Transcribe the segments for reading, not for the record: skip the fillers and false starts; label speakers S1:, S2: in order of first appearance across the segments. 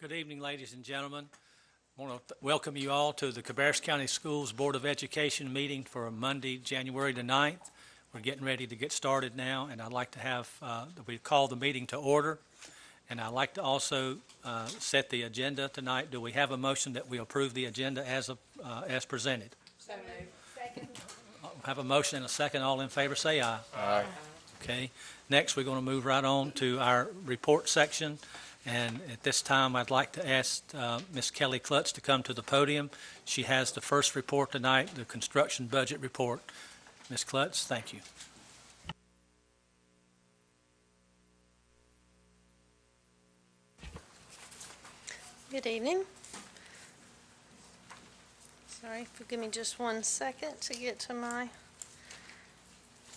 S1: Good evening, ladies and gentlemen. I want to welcome you all to the Cabarrus County Schools Board of Education meeting for Monday, January the 9th. We're getting ready to get started now, and I'd like to have, we call the meeting to order. And I'd like to also set the agenda tonight. Do we have a motion that we approve the agenda as presented?
S2: So moved. Second.
S1: Have a motion and a second. All in favor, say aye.
S3: Aye.
S1: Okay. Next, we're going to move right on to our report section. And at this time, I'd like to ask Ms. Kelly Kluttz to come to the podium. She has the first report tonight, the construction budget report. Ms. Kluttz, thank you.
S4: Good evening. Sorry, give me just 1 second to get to my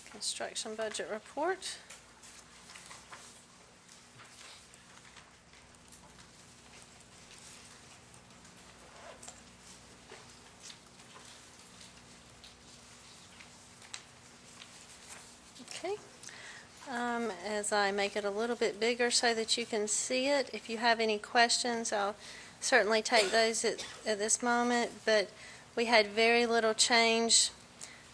S4: construction budget report. Okay. As I make it a little bit bigger so that you can see it, if you have any questions, I'll certainly take those at this moment, but we had very little change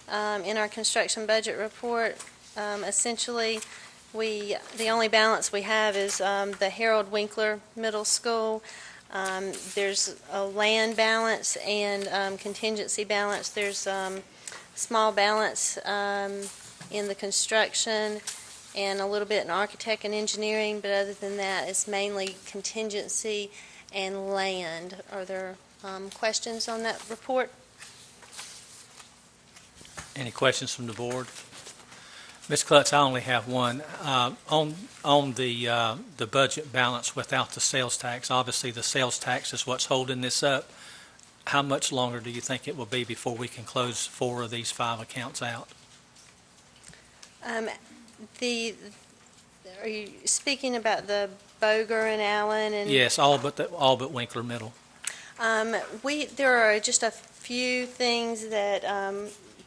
S4: in our construction budget report. Essentially, the only balance we have is the Harold Winkler Middle School. There's a land balance and contingency balance. There's small balance in the construction and a little bit in architect and engineering, but other than that, it's mainly contingency and land. Are there questions on that report?
S1: Any questions from the board? Ms. Kluttz, I only have one. On the budget balance without the sales tax, obviously the sales tax is what's holding this up. How much longer do you think it will be before we can close 4 of these 5 accounts out?
S4: Are you speaking about the Boger and Allen? And
S1: Yes, all but Winkler Middle.
S4: There are just a few things that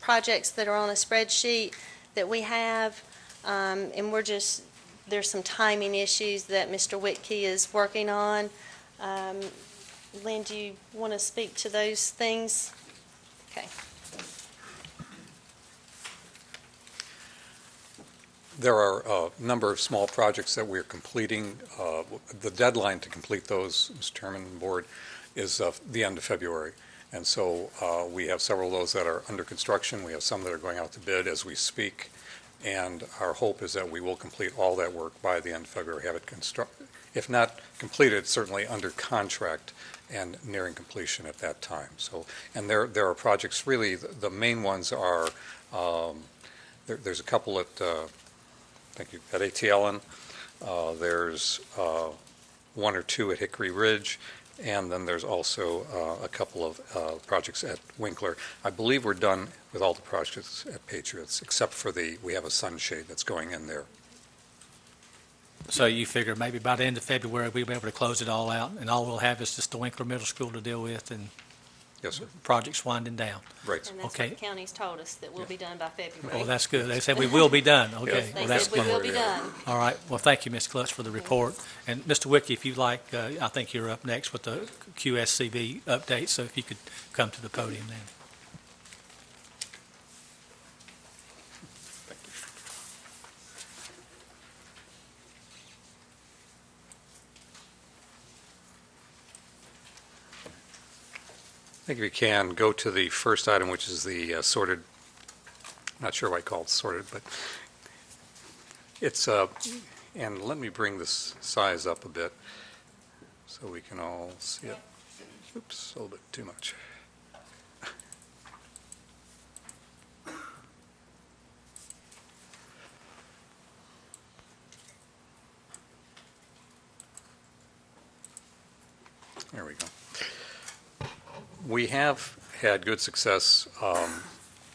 S4: projects that are on a spreadsheet that we have, and there's some timing issues that Mr. Witke is working on. Lynn, do you want to speak to those things? Okay.
S3: There are a number of small projects that we're completing. The deadline to complete those, Mr. Chairman and Board, is the end of February. And so we have several of those that are under construction. We have some that are going out to bid as we speak. And our hope is that we will complete all that work by the end of February, have it if not completed, certainly under contract and nearing completion at that time. So, and there are projects, really, the main ones are, there's a couple at, thank you, at A.T. Allen. There's 1 or 2 at Hickory Ridge. And then there's also a couple of projects at Winkler. I believe we're done with all the projects at Patriots, except for we have a sunshade that's going in there.
S1: So you figure maybe by the end of February we'll be able to close it all out, and all we'll have is just the Winkler Middle School to deal with, and
S3: Yes, sir.
S1: project's winding down.
S3: Right.
S4: And that's
S1: Okay.
S4: what the county's told us, that we'll be done by February.
S1: Oh, that's good. They said we will be done. Okay.
S4: They
S1: Well, that's
S4: said we
S1: good.
S4: will be done.
S1: All right. Well, thank you, Ms. Kluttz, for the report. And Mr. Witke, if you'd like, I think you're up next with the QSCB update, so if you could come to the podium then.
S3: I think if you can, go to the first item, which is the sorted, I'm not sure why I call it sorted, but it's, and let me bring this size up a bit so we can all see it. Oops, a little bit too much. There we go. We have had good success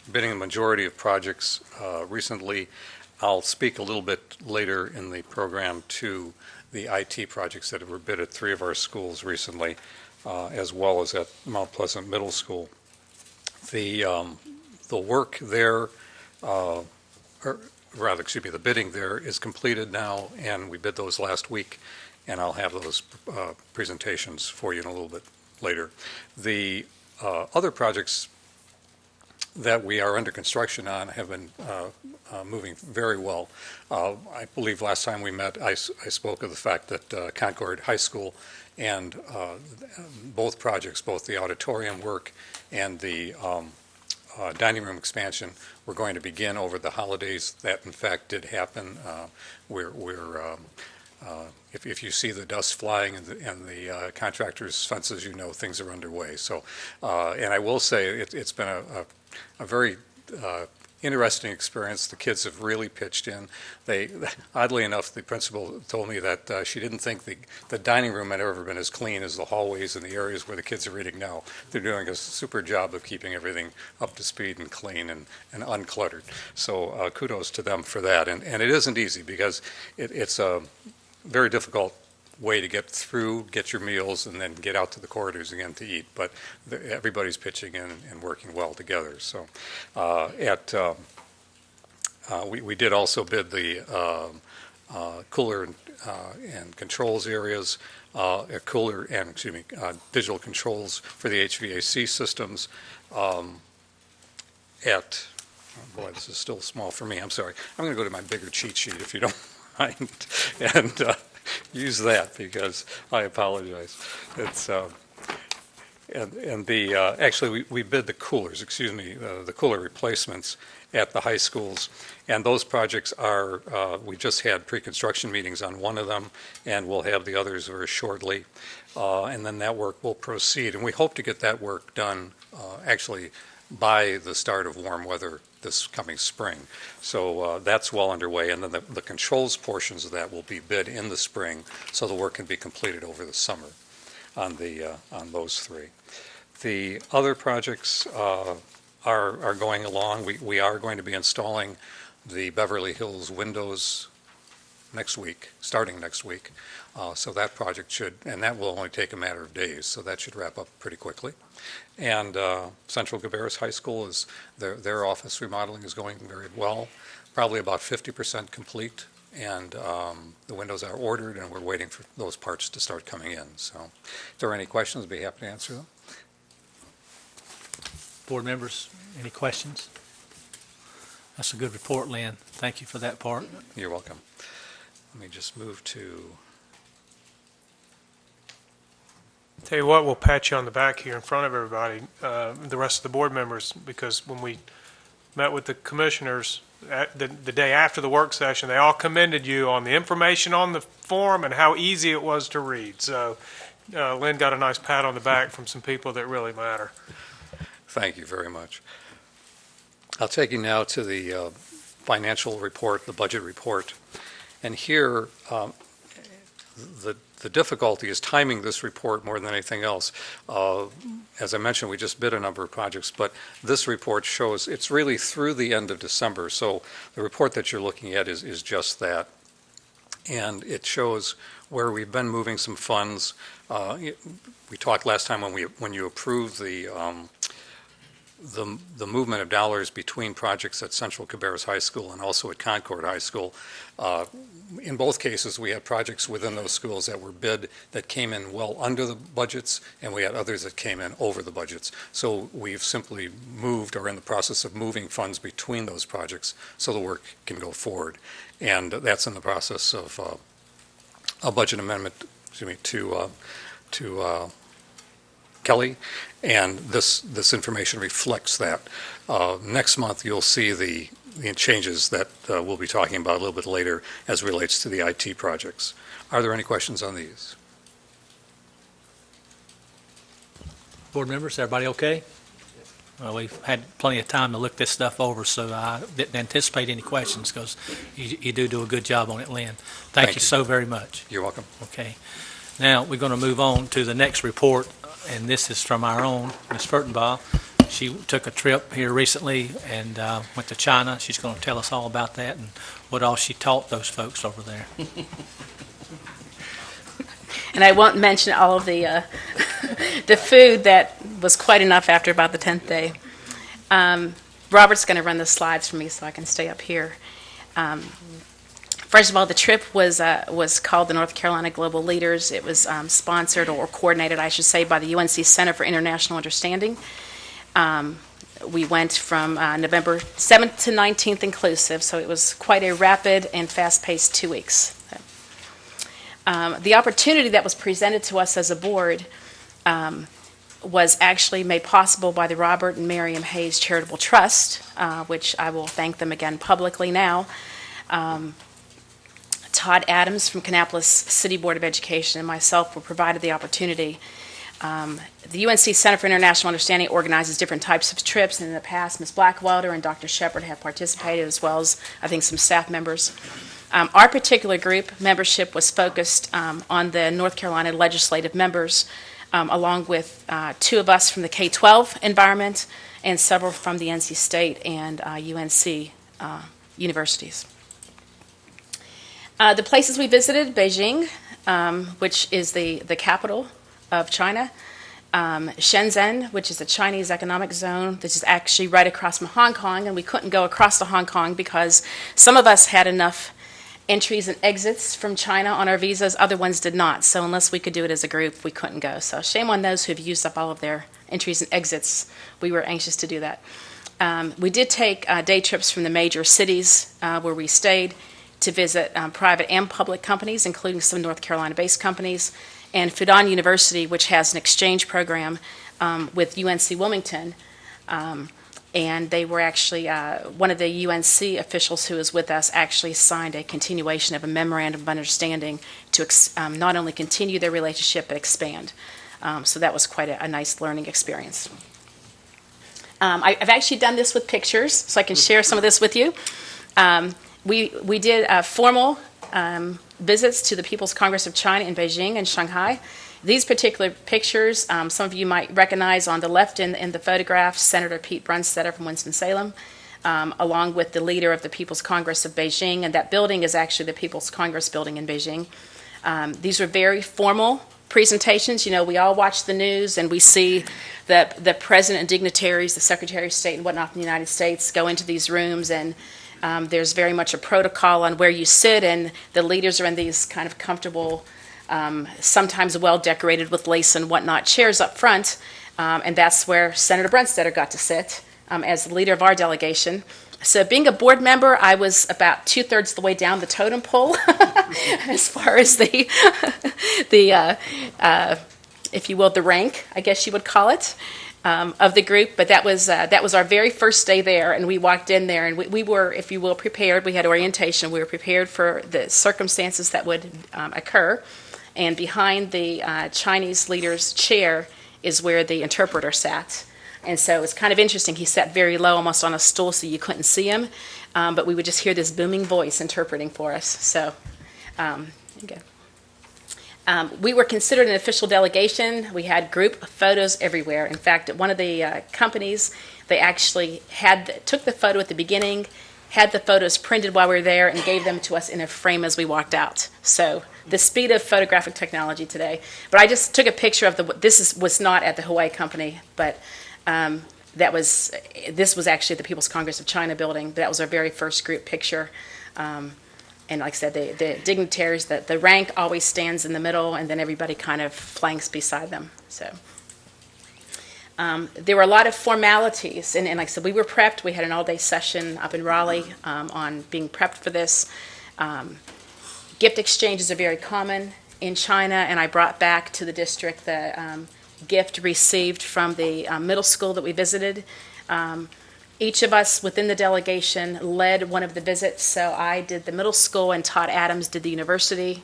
S3: bidding a majority of projects recently. I'll speak a little bit later in the program to the IT projects that were bid at 3 of our schools recently, as well as at Mount Pleasant Middle School. The work there, or rather, excuse me, the bidding there is completed now, and we bid those last week. and I'll have those presentations for you in a little bit later. The other projects that we are under construction on have been moving very well. I believe last time we met, I spoke of the fact that Concord High School and both projects, both the auditorium work and the dining room expansion, were going to begin over the holidays. That, in fact, did happen. If you see the dust flying and the contractor's fences, you know things are underway. So, and I will say it's been a very interesting experience. The kids have really pitched in. Oddly enough, the principal told me that she didn't think the dining room had ever been as clean as the hallways and the areas where the kids are eating now. They're doing a super job of keeping everything up to speed and clean and uncluttered. So kudos to them for that. And it isn't easy because it's a very difficult way to get through, get your meals, and then get out to the corridors again to eat. But everybody's pitching in and working well together. So we did also bid the cooler and controls areas, digital controls for the HVAC systems oh boy, this is still small for me. I'm sorry. I'm going to go to my bigger cheat sheet if you don't mind, and use that because I apologize. It's actually we bid the coolers, the cooler replacements at the high schools, and those projects are we just had pre-construction meetings on one of them, and we'll have the others very shortly, and then that work will proceed, and we hope to get that work done actually by the start of warm weather this coming spring. So that's well underway, and then the controls portions of that will be bid in the spring, so the work can be completed over the summer on those three. The other projects are going along. We are going to be installing the Beverly Hills windows starting next week. So that project and that will only take a matter of days, so that should wrap up pretty quickly. And Central Cabarrus High School, their office remodeling is going very well, probably about 50% complete, and the windows are ordered, and we're waiting for those parts to start coming in. So if there are any questions, I'd be happy to answer them.
S1: Board members, any questions? That's a good report, Lynn. Thank you for that part.
S3: You're welcome. Let me just move to...
S2: Tell you what, we'll pat you on the back here in front of everybody, the rest of the board members, because when we met with the commissioners the day after the work session, they all commended you on the information on the form and how easy it was to read. So Lynn got a nice pat on the back from some people that really matter.
S3: Thank you very much. I'll take you now to the financial report, the budget report. And here, the difficulty is timing this report more than anything else. As I mentioned, we just bid a number of projects, but this report shows it's really through the end of December. So the report that you're looking at is just that. And it shows where we've been moving some funds. We talked last time when you approved the movement of dollars between projects at Central Cabarrus High School and also at Concord High School. In both cases, we had projects within those schools that were bid that came in well under the budgets, and we had others that came in over the budgets. So we've simply moved, or in the process of moving funds between those projects so the work can go forward. And that's in the process of a budget amendment, to Kelly, and this information reflects that. Next month, you'll see the changes that we'll be talking about a little bit later as relates to the IT projects. Are there any questions on these?
S1: Board members, everybody okay? Well, we've had plenty of time to look this stuff over, so I didn't anticipate any questions because you do a good job on it, Lynn. Thank you so very much.
S3: You're welcome.
S1: Okay. Now, we're going to move on to the next report, and this is from our own Ms. Furtenbaugh. She took a trip here recently and went to China. She's going to tell us all about that and what all she taught those folks over there.
S5: And I won't mention all of the the food that was quite enough after about the 10th day. Robert's going to run the slides for me so I can stay up here. First of all, the trip was called the North Carolina Global Leaders. It was sponsored or coordinated, I should say, by the UNC Center for International Understanding. We went from November 7th to 19th inclusive, so it was quite a rapid and fast-paced 2 weeks. The opportunity that was presented to us as a board was actually made possible by the Robert and Miriam Hayes Charitable Trust, which I will thank them again publicly now. Todd Adams from Kannapolis City Board of Education and myself were provided the opportunity. The UNC Center for International Understanding organizes different types of trips, and in the past, Ms. Blackwelder and Dr. Shepard have participated, as well as, I think, some staff members. Our particular group membership was focused on the North Carolina legislative members, along with 2 of us from the K-12 environment and several from the NC State and UNC universities. The places we visited, Beijing, which is the capital of China, Shenzhen, which is the Chinese economic zone. This is actually right across from Hong Kong, and we couldn't go across to Hong Kong because some of us had enough entries and exits from China on our visas, other ones did not. So unless we could do it as a group, we couldn't go. So shame on those who have used up all of their entries and exits. We were anxious to do that. We did take day trips from the major cities where we stayed to visit private and public companies, including some North Carolina-based companies, and Fudan University, which has an exchange program with UNC Wilmington. And they were actually, one of the UNC officials who was with us actually signed a continuation of a memorandum of understanding to not only continue their relationship, but expand. So that was quite a nice learning experience. I've actually done this with pictures, so I can share some of this with you. We did formal visits to the People's Congress of China in Beijing and Shanghai. These particular pictures, some of you might recognize on the left in the photograph, Senator Pete Brunstetter from Winston-Salem, along with the leader of the People's Congress of Beijing, and that building is actually the People's Congress building in Beijing. These were very formal presentations. You know, we all watch the news and we see the president and dignitaries, the Secretary of State and whatnot in the United States go into these rooms, and there's very much a protocol on where you sit, and the leaders are in these kind of comfortable, sometimes well-decorated with lace and whatnot, chairs up front, and that's where Senator Brunstetter got to sit as the leader of our delegation. So being a board member, I was about 2/3 the way down the totem pole as far as the if you will, the rank, I guess you would call it, of the group. But that was our very first day there, and we walked in there, and we were, if you will, prepared. We had orientation. We were prepared for the circumstances that would occur. And behind the Chinese leader's chair is where the interpreter sat. And so it's kind of interesting. He sat very low, almost on a stool, so you couldn't see him. But we would just hear this booming voice interpreting for us. So, okay. We were considered an official delegation. We had group photos everywhere. In fact, at one of the companies, they actually took the photo at the beginning, had the photos printed while we were there, and gave them to us in a frame as we walked out. So the speed of photographic technology today. But I just took a picture of was not at the Hawaii company, but this was actually the People's Congress of China building. That was our very first group picture. And like I said, the dignitaries, the rank always stands in the middle, and then everybody kind of flanks beside them. So there were a lot of formalities, and like I said, we were prepped. We had an all-day session up in Raleigh on being prepped for this. Gift exchanges are very common in China, and I brought back to the district the gift received from the middle school that we visited. Each of us within the delegation led one of the visits, so I did the middle school and Todd Adams did the university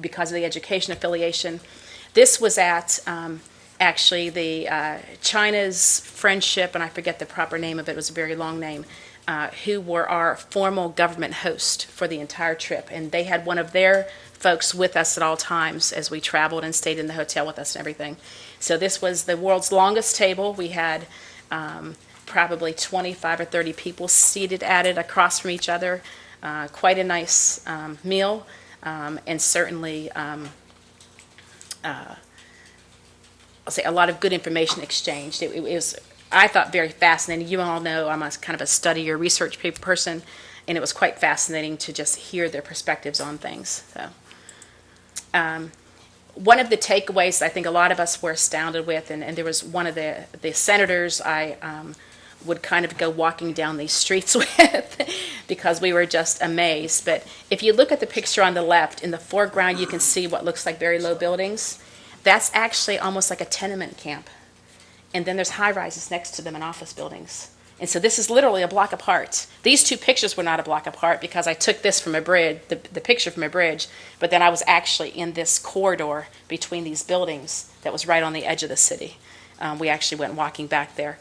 S5: because of the education affiliation. This was at actually the China's Friendship, and I forget the proper name of it, it was a very long name, who were our formal government host for the entire trip, and they had one of their folks with us at all times as we traveled and stayed in the hotel with us and everything. So this was the world's longest table. We had probably 25 or 30 people seated at it across from each other. Quite a nice meal, and certainly I'll say a lot of good information exchanged. It was, I thought, very fascinating. You all know I'm a kind of a study or research paper person, and it was quite fascinating to just hear their perspectives on things. So, one of the takeaways I think a lot of us were astounded with, and there was one of the senators I would kind of go walking down these streets with because we were just amazed. But if you look at the picture on the left, in the foreground you can see what looks like very low buildings. That's actually almost like a tenement camp. And then there's high-rises next to them and office buildings. And so this is literally a block apart. These two pictures were not a block apart because I took this from a bridge, the picture from a bridge, but then I was actually in this corridor between these buildings that was right on the edge of the city. We actually went walking back there.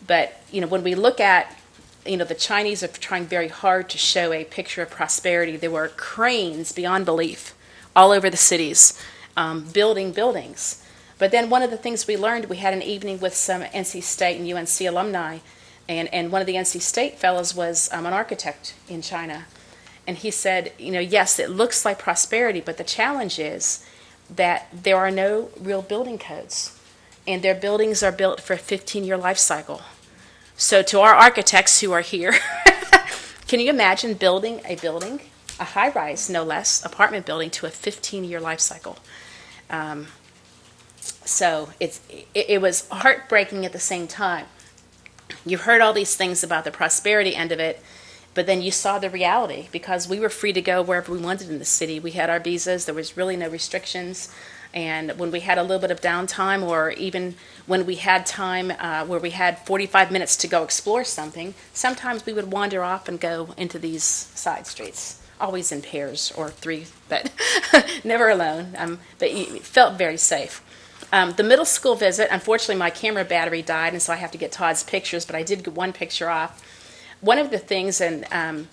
S5: But, when we look at, the Chinese are trying very hard to show a picture of prosperity. There were cranes beyond belief all over the cities, building buildings. But then one of the things we learned, we had an evening with some NC State and UNC alumni, and one of the NC State fellows was an architect in China. And he said, yes, it looks like prosperity, but the challenge is that there are no real building codes. And their buildings are built for a 15-year life cycle. So to our architects who are here, can you imagine building, a high-rise, no less, apartment building to a 15-year life cycle? So it was heartbreaking at the same time. You heard all these things about the prosperity end of it, but then you saw the reality because we were free to go wherever we wanted in the city. We had our visas. There was really no restrictions. And when we had a little bit of downtime, or even when we had time where we had 45 minutes to go explore something, sometimes we would wander off and go into these side streets, always in pairs or three, but never alone. But it felt very safe. The middle school visit, unfortunately my camera battery died, and so I have to get Todd's pictures, but I did get one picture off. One of the things, and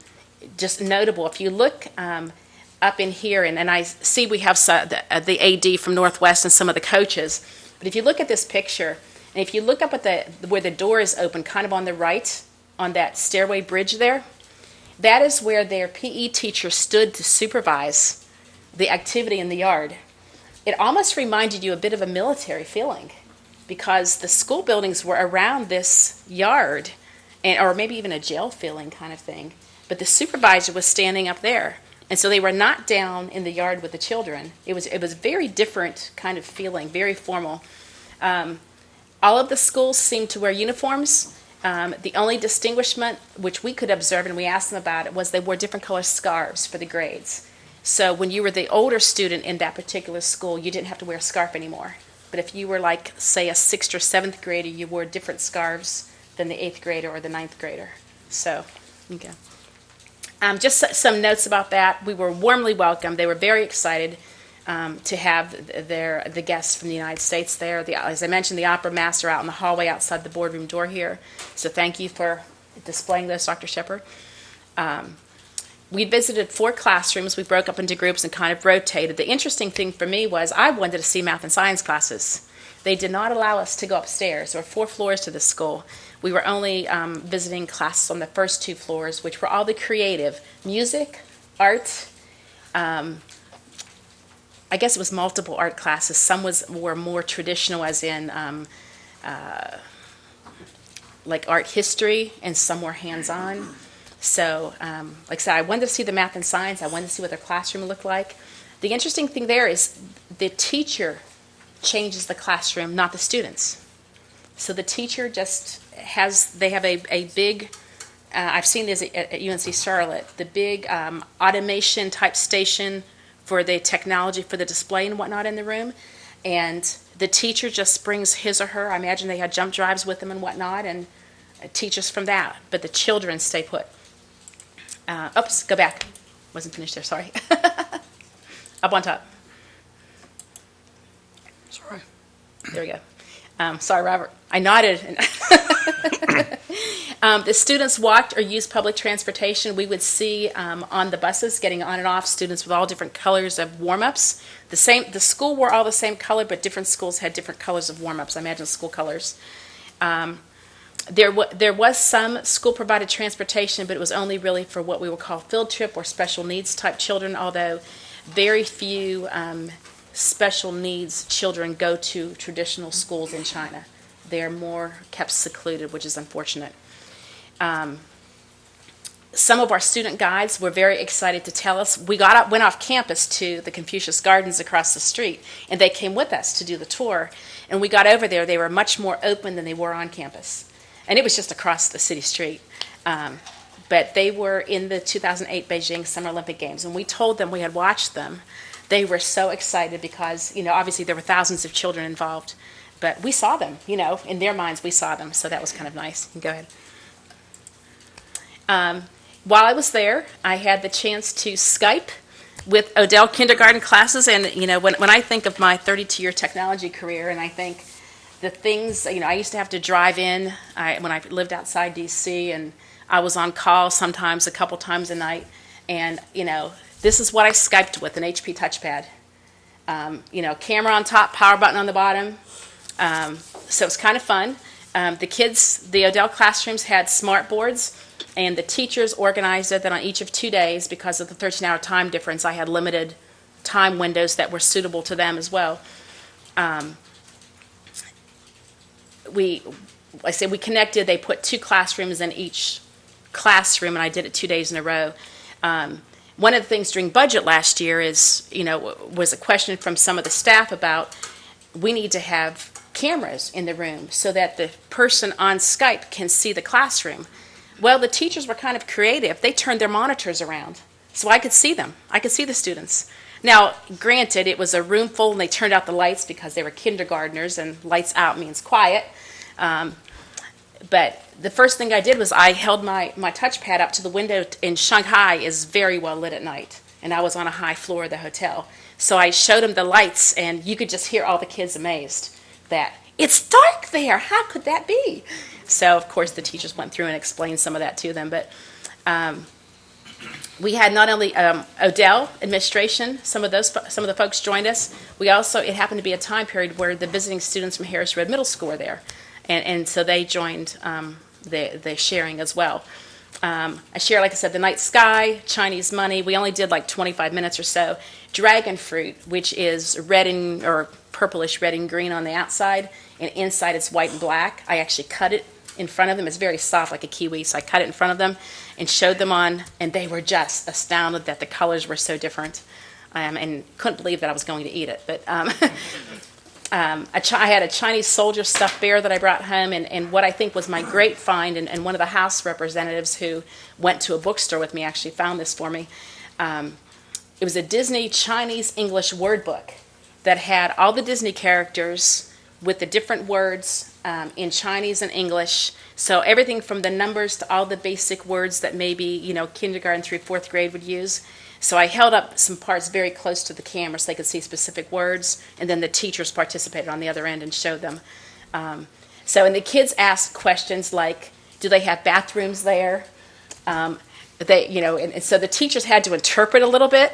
S5: just notable, if you look up in here, and I see we have the AD from Northwest and some of the coaches, but if you look at this picture, and if you look up at where the door is open, kind of on the right, on that stairway bridge there, that is where their PE teacher stood to supervise the activity in the yard. It almost reminded you a bit of a military feeling because the school buildings were around this yard, or maybe even a jail feeling kind of thing, but the supervisor was standing up there. And so they were not down in the yard with the children. It was very different kind of feeling, very formal. All of the schools seemed to wear uniforms. The only distinguishment, which we could observe, and we asked them about it, was they wore different color scarves for the grades. So when you were the older student in that particular school, you didn't have to wear a scarf anymore. But if you were like, say, a 6th or 7th grader, you wore different scarves than the 8th grader or the 9th grader. So, okay. Just some notes about that. We were warmly welcomed. They were very excited to have the guests from the United States there. As I mentioned, the opera master out in the hallway outside the boardroom door here. So thank you for displaying those, Dr. Shepard. We visited 4 classrooms. We broke up into groups and kind of rotated. The interesting thing for me was I wanted to see math and science classes. They did not allow us to go upstairs. There were 4 floors to the school. We were only visiting classes on the first 2 floors, which were all the creative. Music, art, I guess it was multiple art classes. Some were more traditional, as in like art history, and some were hands-on. So, like I said, I wanted to see the math and science. I wanted to see what their classroom looked like. The interesting thing there is the teacher changes the classroom, not the students. So the teacher just they have a big, I've seen this at UNC Charlotte, the big automation type station for the technology, for the display and whatnot in the room. And the teacher just brings his or her, I imagine they had jump drives with them and whatnot, and teaches from that. But the children stay put. Oops, go back. Wasn't finished there, sorry. Up on top.
S3: Sorry.
S5: There we go. Sorry, Robert. I nodded. The students walked or used public transportation. We would see on the buses getting on and off students with all different colors of warm-ups. The school wore all the same color, but different schools had different colors of warm-ups. I imagine school colors. There was some school-provided transportation, but it was only really for what we would call field trip or special needs type children, although very few special needs children go to traditional schools in China. They're more kept secluded, which is unfortunate. Some of our student guides were very excited to tell us. We went off campus to the Confucius Gardens across the street, and they came with us to do the tour. And we got over there, they were much more open than they were on campus. And it was just across the city street. But they were in the 2008 Beijing Summer Olympic Games, and we told them we had watched them. They were so excited because, obviously there were thousands of children involved. But we saw them, in their minds we saw them, so that was kind of nice. Go ahead. While I was there, I had the chance to Skype with Odell kindergarten classes, and when I think of my 32-year technology career, and I think the things, I used to have to drive in when I lived outside D.C., and I was on call sometimes a couple times a night, and this is what I Skyped with, an HP touchpad. Camera on top, power button on the bottom. So it's kind of fun. The Odell classrooms had smart boards, and the teachers organized it that on each of 2 days, because of the 13-hour time difference, I had limited time windows that were suitable to them as well. We connected. They put 2 classrooms in each classroom, and I did it 2 days in a row. One of the things during budget last year was a question from some of the staff about we need to have cameras in the room so that the person on Skype can see the classroom. Well, the teachers were kind of creative. They turned their monitors around so I could see them. I could see the students. Now, granted, it was a room full and they turned out the lights because they were kindergartners and lights out means quiet. But the first thing I did was I held my touchpad up to the window. In Shanghai is very well lit at night, and I was on a high floor of the hotel. So I showed them the lights, and you could just hear all the kids amazed that, it's dark there, how could that be? So, of course, the teachers went through and explained some of that to them. But we had not only Odell administration, some of the folks joined us. We also, it happened to be a time period where the visiting students from Harris Road Middle School were there. And so they joined the sharing as well. I share, like I said, the night sky, Chinese money. We only did like 25 minutes or so. Dragon fruit, which is or purplish red and green on the outside, and inside it's white and black. I actually cut it in front of them. It's very soft, like a kiwi, so I cut it in front of them and showed them on, and they were just astounded that the colors were so different, and couldn't believe that I was going to eat it. But I had a Chinese soldier stuffed bear that I brought home, and what I think was my great find, and one of the House representatives who went to a bookstore with me actually found this for me. It was a Disney Chinese English word book that had all the Disney characters with the different words in Chinese and English. So everything from the numbers to all the basic words that maybe, kindergarten through 4th grade would use. So I held up some parts very close to the camera so they could see specific words, and then the teachers participated on the other end and showed them. And the kids asked questions like, do they have bathrooms there? And so the teachers had to interpret a little bit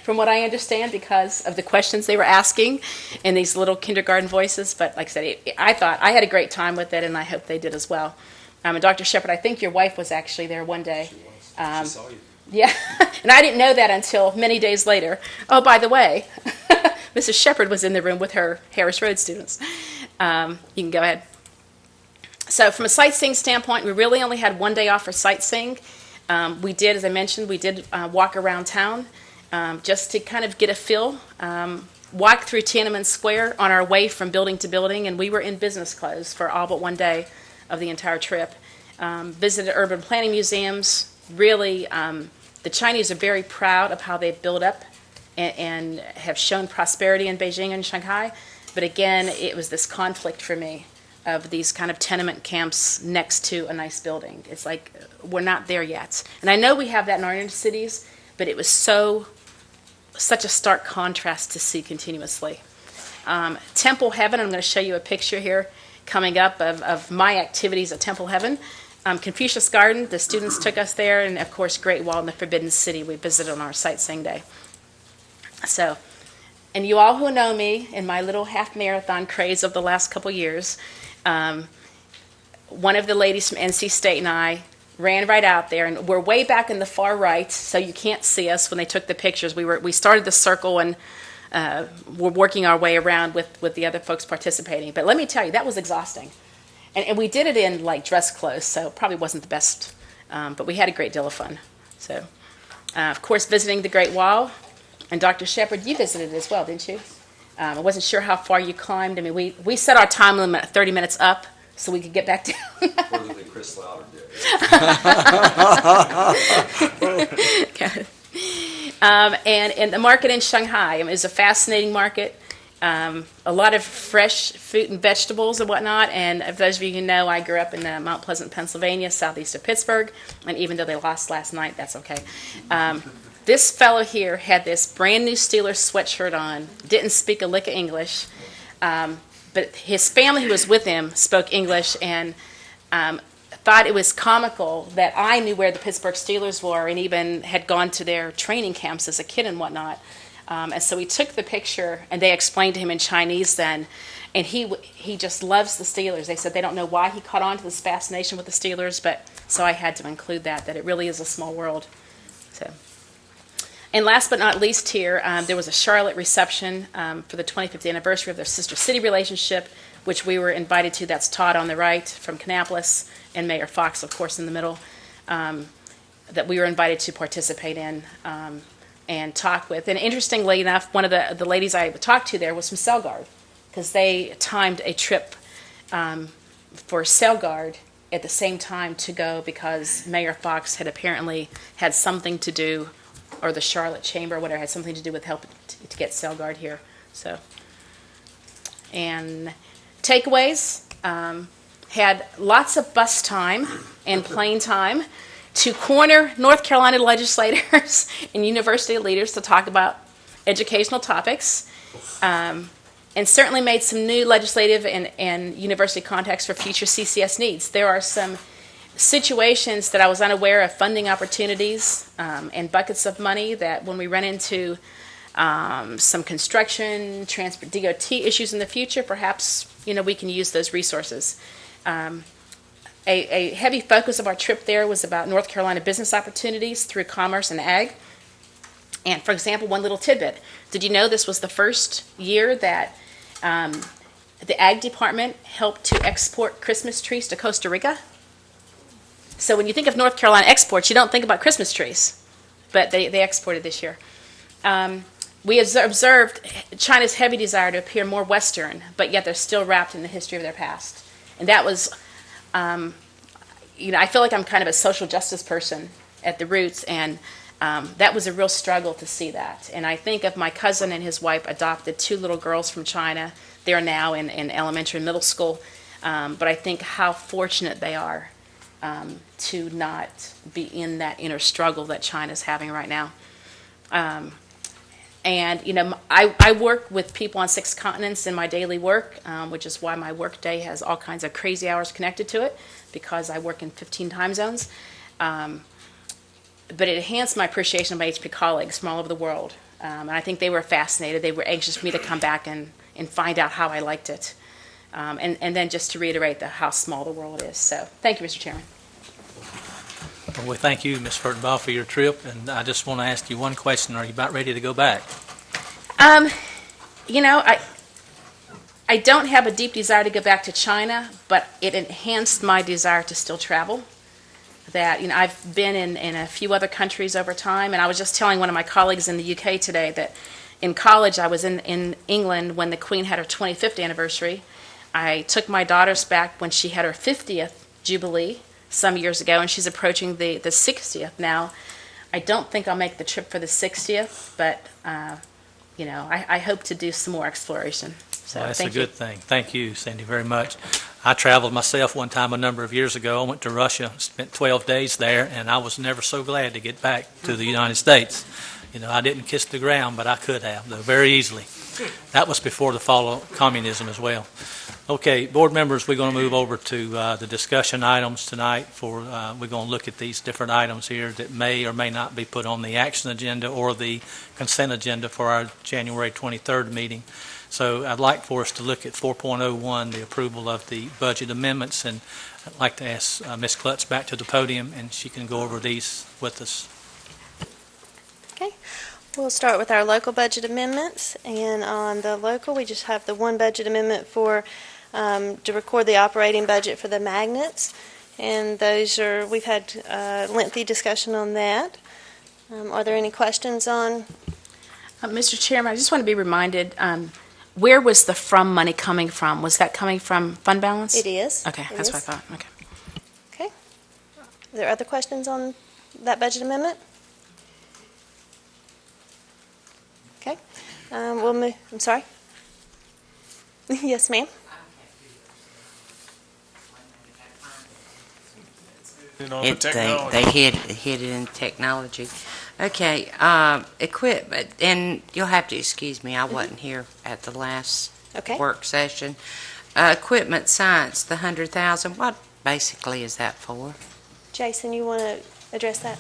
S5: from what I understand because of the questions they were asking in these little kindergarten voices. But like I said, I thought I had a great time with it, and I hope they did as well. And Dr. Shepard, I think your wife was actually there one day.
S6: She was. She saw you.
S5: Yeah, and I didn't know that until many days later. Oh, by the way, Mrs. Shepard was in the room with her Harris Road students. You can go ahead. So from a sightseeing standpoint, we really only had one day off for sightseeing. We did, as I mentioned, walk around town just to kind of get a feel. Walk through Tiananmen Square on our way from building to building, and we were in business clothes for all but one day of the entire trip. Visited urban planning museums. Really, the Chinese are very proud of how they've built up and have shown prosperity in Beijing and Shanghai. But again, it was this conflict for me of these kind of tenement camps next to a nice building. It's like, we're not there yet. And I know we have that in our inner cities, but it was such a stark contrast to see continuously. Temple Heaven, I'm going to show you a picture here coming up of my activities at Temple Heaven. Confucius Garden, the students took us there, and of course Great Wall and the Forbidden City we visited on our sightseeing day. So, and you all who know me in my little half marathon craze of the last couple years, one of the ladies from NC State and I ran right out there, and we're way back in the far right, so you can't see us when they took the pictures. We started the circle and we're working our way around with the other folks participating. But let me tell you, that was exhausting. And we did it in like dress clothes, so it probably wasn't the best But we had a great deal of fun. So, of course, visiting the Great Wall. And Dr. Shepard, you visited as well, didn't you? I wasn't sure how far you climbed. I mean, we set our time limit at 30 minutes up so we could get back down.
S6: Further than Chris Lauder did.
S5: Okay. And the market in Shanghai, I mean, is a fascinating market. A lot of fresh fruit and vegetables and whatnot. And if those of you who know, I grew up in Mount Pleasant, Pennsylvania, southeast of Pittsburgh. And even though they lost last night, that's okay. This fellow here had this brand new Steelers sweatshirt on, didn't speak a lick of English, but his family who was with him spoke English, and thought it was comical that I knew where the Pittsburgh Steelers were and even had gone to their training camps as a kid and whatnot. And so he took the picture, and they explained to him in Chinese then, and he just loves the Steelers. They said they don't know why he caught on to this fascination with the Steelers, but so I had to include that it really is a small world. So. And last but not least here, there was a Charlotte reception for the 25th anniversary of their sister city relationship, which we were invited to. That's Todd on the right from Kannapolis, and Mayor Fox, of course, in the middle, that we were invited to participate in and talk with. And interestingly enough, one of the ladies I talked to there was from Selgard, because they timed a trip for Selgard at the same time to go, because Mayor Fox had apparently had something to do, or the Charlotte Chamber or whatever, had something to do with helping to get Selgard here. So, and takeaways, had lots of bus time and plane time to corner North Carolina legislators and university leaders to talk about educational topics, and certainly made some new legislative and university contacts for future CCS needs. There are some situations that I was unaware of, funding opportunities and buckets of money, that when we run into some construction, transport, DOT issues in the future, perhaps we can use those resources. A heavy focus of our trip there was about North Carolina business opportunities through commerce and ag. And for example, one little tidbit: did you know this was the first year that the ag department helped to export Christmas trees to Costa Rica? So when you think of North Carolina exports, you don't think about Christmas trees, but they exported this year. We observed China's heavy desire to appear more Western, but yet they're still wrapped in the history of their past. And that was, I feel like I'm kind of a social justice person at the roots, and that was a real struggle to see that. And I think of my cousin and his wife adopted 2 little girls from China. They're now in elementary and middle school, but I think how fortunate they are to not be in that inner struggle that China's having right now. And, I work with people on 6 continents in my daily work, which is why my work day has all kinds of crazy hours connected to it, because I work in 15 time zones. But it enhanced my appreciation of my HP colleagues from all over the world. And I think they were fascinated. They were anxious for me to come back and find out how I liked it. And then just to reiterate how small the world is. So thank you, Mr. Chairman.
S1: Well, we thank you, Ms. Furtenbaugh, for your trip, and I just want to ask you one question. Are you about ready to go back?
S5: I don't have a deep desire to go back to China, but it enhanced my desire to still travel. That, I've been in a few other countries over time, and I was just telling one of my colleagues in the UK today that in college I was in England when the Queen had her 25th anniversary. I took my daughters back when she had her 50th Jubilee some years ago, and she's approaching the 60th now. I don't think I'll make the trip for the 60th, but, I hope to do some more exploration. So
S1: Well, that's
S5: thank
S1: a good thing. Thank you, Cindy, very much. I traveled myself one time a number of years ago. I went to Russia, spent 12 days there, and I was never so glad to get back to the United States. I didn't kiss the ground, but I could have, though, very easily. That was before the fall of communism as well. Okay, board members, we're going to move over to the discussion items tonight. We're going to look at these different items here that may or may not be put on the action agenda or the consent agenda for our January 23rd meeting. So I'd like for us to look at 4.01, the approval of the budget amendments, and I'd like to ask Ms. Kluttz back to the podium, and she can go over these with us.
S4: Okay, we'll start with our local budget amendments, and on the local, we just have the one budget amendment to record the operating budget for the magnets, And we've had lengthy discussion on that. Are there any questions on?
S5: Mr. Chairman, I just want to be reminded, where was the from money coming from? Was that coming from fund balance?
S4: It is.
S5: Okay,
S4: It
S5: that's
S4: is.
S5: what I thought. Okay.
S4: Okay. Are there other questions on that budget amendment? Okay. We'll move. I'm sorry. Yes, ma'am.
S6: They hid it in technology. Okay, equipment, and you'll have to excuse me, I wasn't here at the last
S4: Okay.
S6: work session. Equipment science, the 100,000, what basically is that for?
S4: Jason, you want to address that?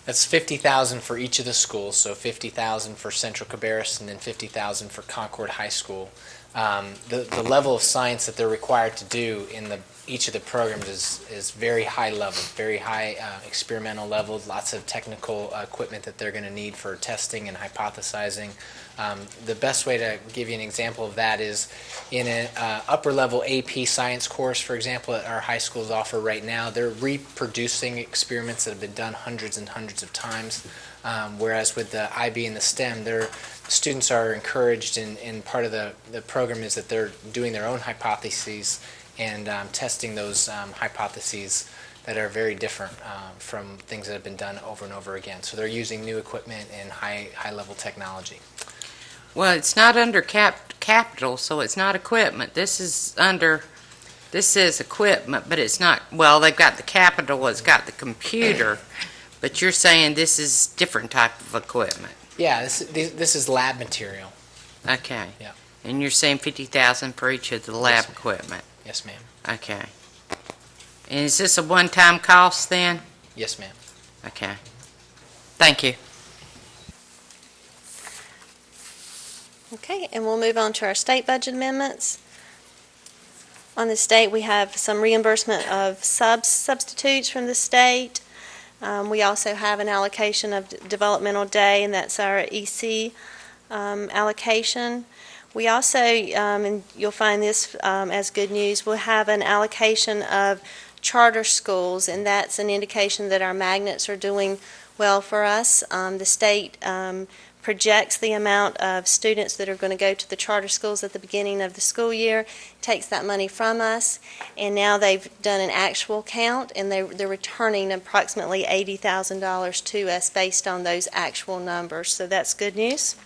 S7: That's 50,000 for each of the schools, so 50,000 for Central Cabarrus and then 50,000 for Concord High School. The level of science that they're required to do in each of the programs is very high level, very high experimental level, lots of technical equipment that they're going to need for testing and hypothesizing. The best way to give you an example of that is in an upper level AP science course, for example, that our high schools offer right now, they're reproducing experiments that have been done hundreds and hundreds of times, whereas with the IB and the STEM, students are encouraged, and part of the program is that they're doing their own hypotheses and testing those hypotheses that are very different from things that have been done over and over again. So they're using new equipment and high-level technology.
S6: Well, it's not under capital, so it's not equipment. This is equipment, but it's not, well, they've got the capital, it's got the computer, but you're saying this is different type of equipment.
S7: Yeah, this is lab material.
S6: Okay.
S7: Yeah.
S6: And you're saying 50,000 for each of the lab equipment.
S7: Yes, ma'am.
S6: Okay. And is this a one-time cost then?
S7: Yes, ma'am.
S6: Okay. Thank you.
S4: Okay, and we'll move on to our state budget amendments. On the state, we have some reimbursement of substitutes from the state. We also have an allocation of developmental day, and that's our EC allocation. We also, and you'll find this as good news, we'll have an allocation of charter schools, and that's an indication that our magnets are doing well for us. The state projects the amount of students that are going to go to the charter schools at the beginning of the school year, takes that money from us, and now they've done an actual count, and they're returning approximately $80,000 to us based on those actual numbers. So that's good news.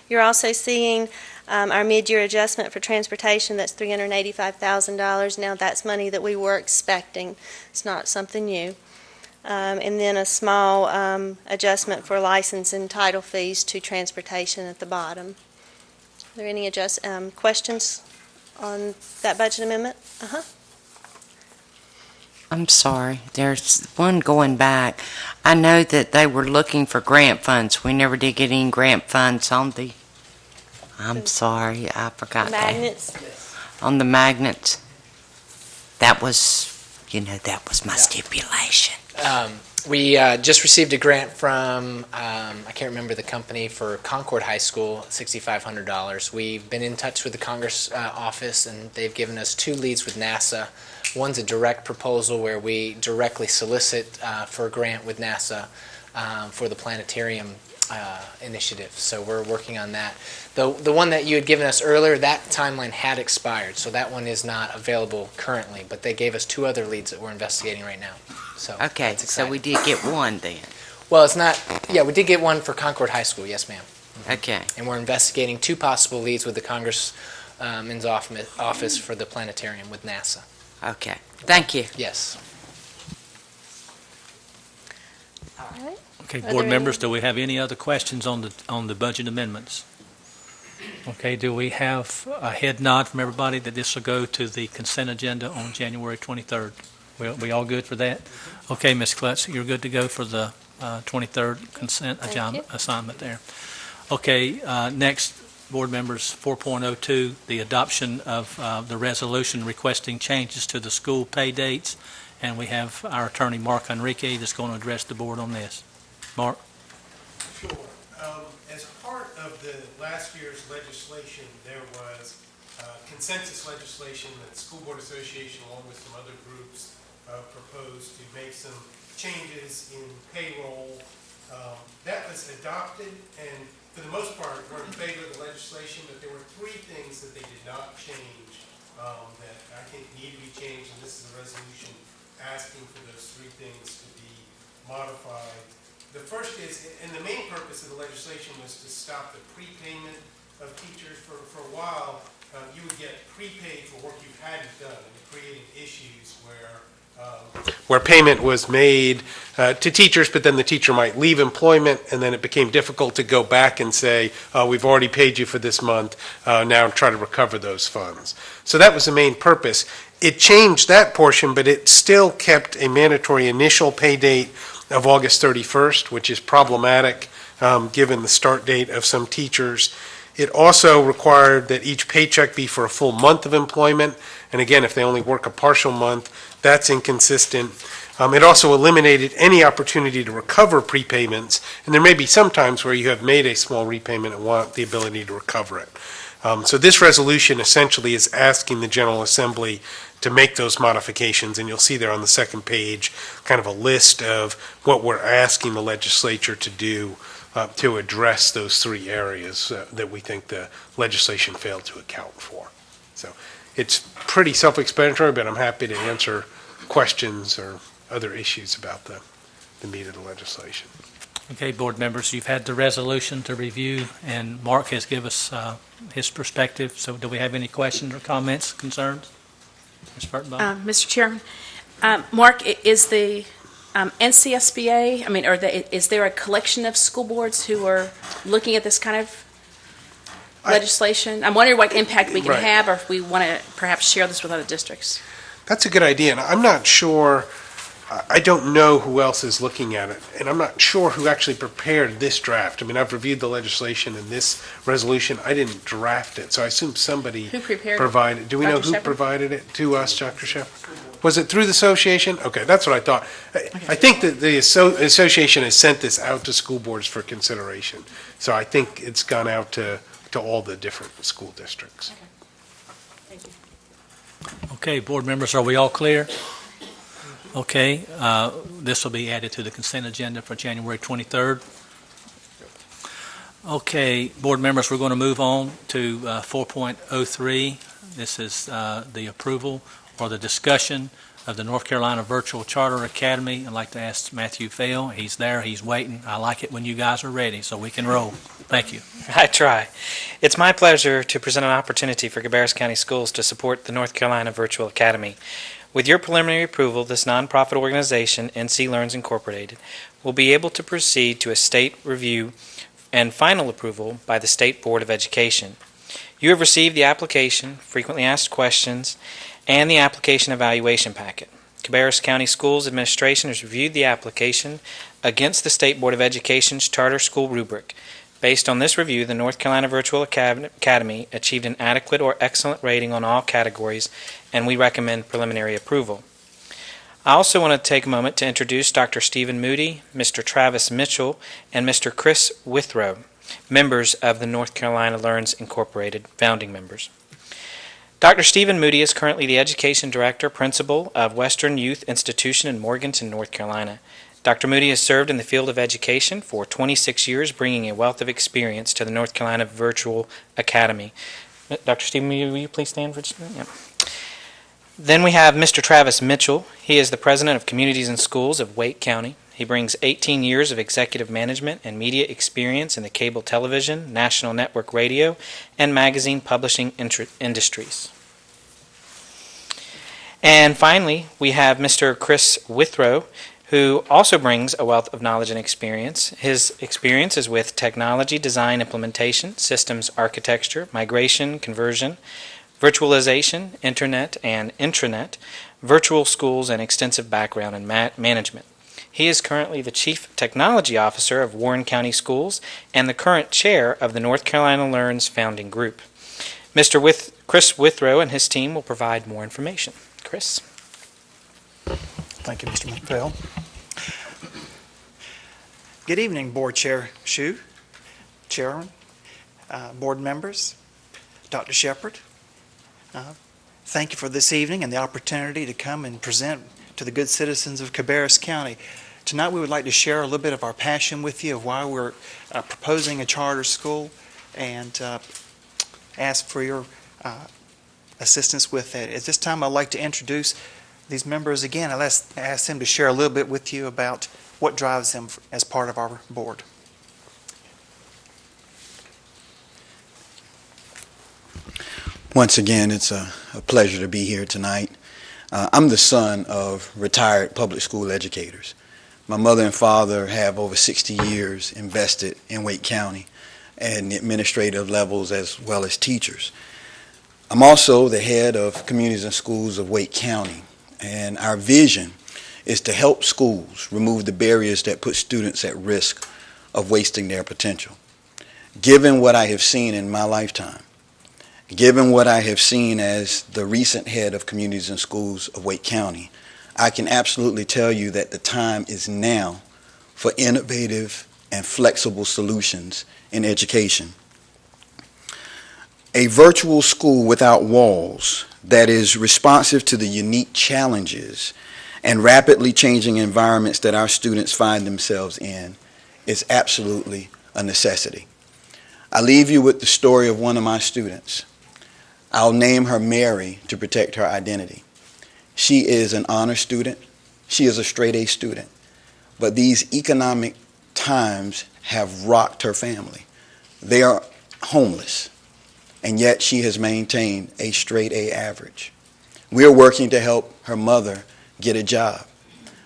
S4: You're also seeing our mid-year adjustment for transportation. That's $385,000. Now that's money that we were expecting. It's not something new. And then a small adjustment for license and title fees to transportation at the bottom. Are there any questions on that budget amendment?
S6: I'm sorry. There's one going back. I know that they were looking for grant funds. We never did get any grant funds on the, I'm sorry, I forgot that.
S4: Magnets?
S6: On the magnets. That was, that was my stipulation.
S7: We just received a grant from, I can't remember the company, for Concord High School, $6,500. We've been in touch with the Congress office, and they've given us 2 leads with NASA. One's a direct proposal where we directly solicit for a grant with NASA for the planetarium initiative. So we're working on that. The one that you had given us earlier, that timeline had expired, so that one is not available currently, but they gave us 2 other leads that we're investigating right now. So
S6: Okay,
S7: that's
S6: so
S7: exciting.
S6: we did get one then.
S7: Well, it's not, yeah, we did get one for Concord High School, yes ma'am.
S6: Okay.
S7: And we're investigating 2 possible leads with the Congressman's office for the planetarium with NASA.
S6: Okay. Thank you.
S7: Yes.
S4: All right.
S1: Okay,
S4: Are
S1: board
S4: there
S1: members,
S4: any-
S1: do we have any other questions on the budget amendments? Okay, do we have a head nod from everybody that this will go to the consent agenda on January 23rd? We all good for that? Okay, Ms. Kluttz, you're good to go for the 23rd consent
S4: Thank you.
S1: assignment there. Okay, next, board members, 4.02, the adoption of the resolution requesting changes to the school pay dates, and we have our attorney, Mark Enrique, that's going to address the board on this. Mark?
S8: Sure.
S2: As part of the last year's legislation, there was consensus legislation that the School Board Association, along with some other groups, proposed to make some changes in payroll. That was adopted, and for the most part, we're in favor of the legislation, but there were three things that they did not change that I think need to be changed, and this is a resolution asking for those three things to be modified. The first is, and the main purpose of the legislation was to stop the prepayment of teachers. For a while, you would get prepaid for work you hadn't done, and it created issues where payment was made to teachers, but then the teacher might leave employment, and then it became difficult to go back and say, we've already paid you for this month, now try to recover those funds. So that was the main purpose. It changed that portion, but it still kept a mandatory initial pay date of August 31st, which is problematic given the start date of some teachers. It also required that each paycheck be for a full month of employment, and again, if they only work a partial month, that's inconsistent. It also eliminated any opportunity to recover prepayments, and there may be some times where you have made a small repayment and want the ability to recover it. So this resolution essentially is asking the General Assembly to make those modifications, and you'll see there on the second page kind of a list of what we're asking the legislature to do to address those three areas that we think the legislation failed to account for. So it's pretty self-explanatory, but I'm happy to answer questions or other issues about the meat of the legislation.
S1: Okay, board members, you've had the resolution to review, and Mark has given us his perspective. So do we have any questions or comments, concerns? Ms. Furtenbaum?
S5: Mr. Chairman, Mark, is the NCSBA, is there a collection of school boards who are looking at this kind of legislation? I'm wondering what impact we can
S2: Right.
S5: have, or if we want to perhaps share this with other districts.
S2: That's a good idea, and I'm not sure, I don't know who else is looking at it, and I'm not sure who actually prepared this draft. I mean, I've reviewed the legislation and this resolution. I didn't draft it, so I assume somebody
S5: Who prepared it?
S2: provided. Do we know
S5: Dr.
S2: who
S5: Shepherd?
S2: provided it to us, Dr. Shepherd? Was it through the association? Okay, that's what I thought. I think that the association has sent this out to school boards for consideration, so I think it's gone out to all the different school districts.
S5: Thank you.
S1: Okay, board members, are we all clear? Okay, this will be added to the consent agenda for January 23rd. Okay, board members, we're going to move on to 4.03. This is the approval or the discussion of the North Carolina Virtual Charter Academy. I'd like to ask Matthew Fail. He's there, he's waiting. I like it when you guys are ready, so we can roll. Thank you.
S8: I try. It's my pleasure to present an opportunity for Cabarrus County Schools to support the North Carolina Virtual Academy. With your preliminary approval, this nonprofit organization, NC Learns Incorporated, will be able to proceed to a state review and final approval by the State Board of Education. You have received the application, frequently asked questions, and the application evaluation packet. Cabarrus County Schools Administration has reviewed the application against the State Board of Education's charter school rubric. Based on this review, the North Carolina Virtual Academy achieved an adequate or excellent rating on all categories, and we recommend preliminary approval. I also want to take a moment to introduce Dr. Stephen Moody, Mr. Travis Mitchell, and Mr. Chris Withrow, members of the North Carolina Learns Incorporated, founding members. Dr. Stephen Moody is currently the Education Director, Principal of Western Youth Institution in Morganton, North Carolina. Dr. Moody has served in the field of education for 26 years, bringing a wealth of experience to the North Carolina Virtual Academy. Dr. Stephen Moody, will you please stand for just a minute? Yeah. Then we have Mr. Travis Mitchell. He is the President of Communities and Schools of Wake County. He brings 18 years of executive management and media experience in the cable television, national network radio, and magazine publishing industries. And finally, we have Mr. Chris Withrow, who also brings a wealth of knowledge and experience. His experience is with technology, design, implementation, systems architecture, migration, conversion, virtualization, internet and intranet, virtual schools, and extensive background in management. He is currently the Chief Technology Officer of Warren County Schools and the current chair of the North Carolina Learns Founding Group. Mr. Chris Withrow and his team will provide more information. Chris?
S9: Thank you, Mr. McPhail. Good evening, Board Chair Shue, Chairman, board members, Dr. Shepard, thank you for this evening and the opportunity to come and present to the good citizens of Cabarrus County. Tonight we would like to share a little bit of our passion with you of why we're proposing a charter school and ask for your assistance with that. At this time I'd like to introduce these members again. I'll ask them to share a little bit with you about what drives them as part of our board.
S10: Once again, it's a pleasure to be here tonight. I'm the son of retired public school educators. My mother and father have over 60 years invested in Wake County and the administrative levels as well as teachers. I'm also the head of Communities and Schools of Wake County, and our vision is to help schools remove the barriers that put students at risk of wasting their potential. Given what I have seen in my lifetime, given what I have seen as the recent head of Communities and Schools of Wake County, I can absolutely tell you that the time is now for innovative and flexible solutions in education. A virtual school without walls that is responsive to the unique challenges and rapidly changing environments that our students find themselves in is absolutely a necessity. I leave you with the story of one of my students. I'll name her Mary to protect her identity. She is an honor student. She is a straight A student. But these economic times have rocked her family. They are homeless, and yet she has maintained a straight A average. We are working to help her mother get a job.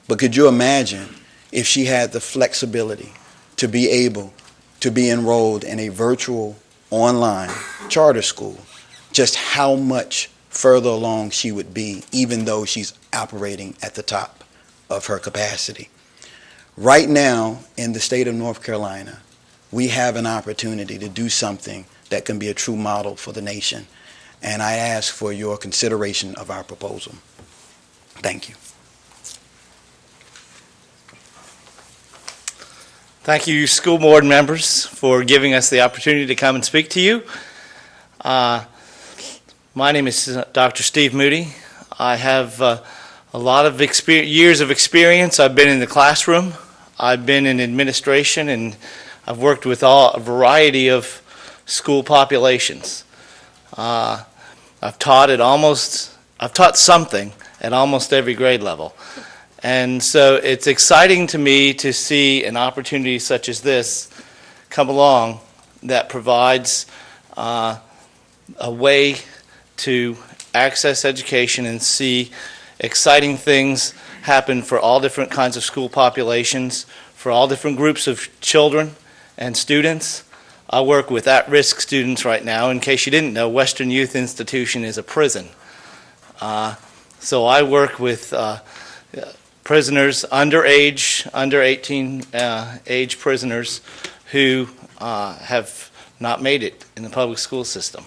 S10: But could you imagine if she had the flexibility to be able to be enrolled in a virtual online charter school, just how much further along she would be, even though she's operating at the top of her capacity. Right now, in the state of North Carolina, we have an opportunity to do something that can be a true model for the nation, and I ask for your consideration of our proposal. Thank you.
S11: Thank you, school board members, for giving us the opportunity to come and speak to you. My name is Dr. Steve Moody. I have a lot of years of experience. I've been in the classroom, I've been in administration, and I've worked with a variety of school populations. I've taught something at almost every grade level. And so it's exciting to me to see an opportunity such as this come along that provides a way to access education and see exciting things happen for all different kinds of school populations, for all different groups of children and students. I work with at-risk students right now. In case you didn't know, Western Youth Institution is a prison. So I work with prisoners under 18 age prisoners who have not made it in the public school system.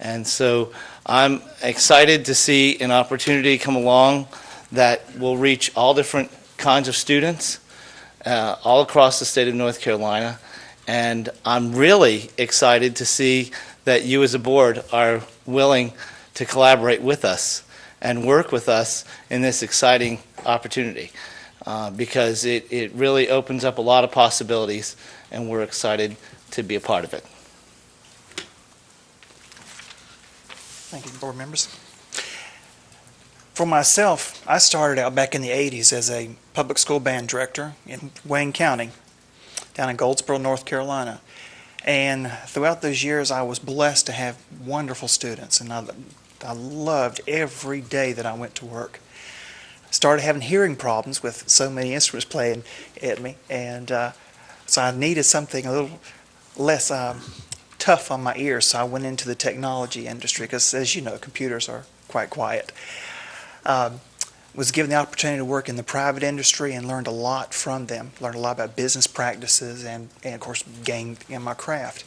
S11: And so I'm excited to see an opportunity come along that will reach all different kinds of students all across the state of North Carolina. And I'm really excited to see that you as a board are willing to collaborate with us and work with us in this exciting opportunity because it really opens up a lot of possibilities, and we're excited to be a part of it.
S9: Thank you, board members. For myself, I started out back in the 80s as a public school band director in Wayne County, down in Goldsboro, North Carolina. And throughout those years, I was blessed to have wonderful students, and I loved every day that I went to work. I started having hearing problems with so many instruments playing at me, and so I needed something a little less tough on my ears, so I went into the technology industry because, as you know, computers are quite quiet. Was given the opportunity to work in the private industry and learned a lot from them, learned a lot about business practices and of course, gained in my craft.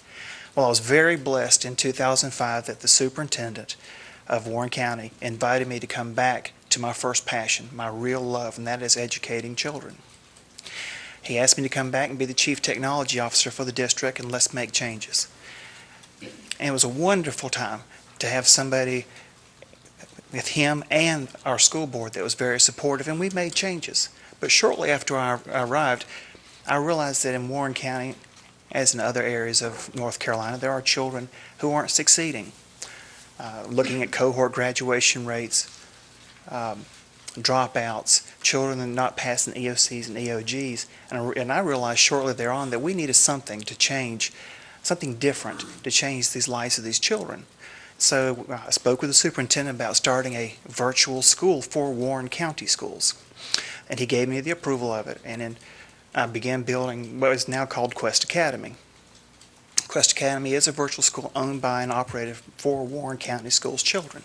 S9: Well, I was very blessed in 2005 that the superintendent of Warren County invited me to come back to my first passion, my real love, and that is educating children. He asked me to come back and be the chief technology officer for the district, and let's make changes. And it was a wonderful time to have somebody with him and our school board that was very supportive, and we made changes. But shortly after I arrived, I realized that in Warren County, as in other areas of North Carolina, there are children who aren't succeeding. Looking at cohort graduation rates, dropouts, children not passing EOCs and EOGs, and I realized shortly thereon that we needed something to change, something different to change these lives of these children. So I spoke with the superintendent about starting a virtual school for Warren County schools, and he gave me the approval of it, and then I began building what is now called Quest Academy. Quest Academy is a virtual school owned by and operated for Warren County Schools children.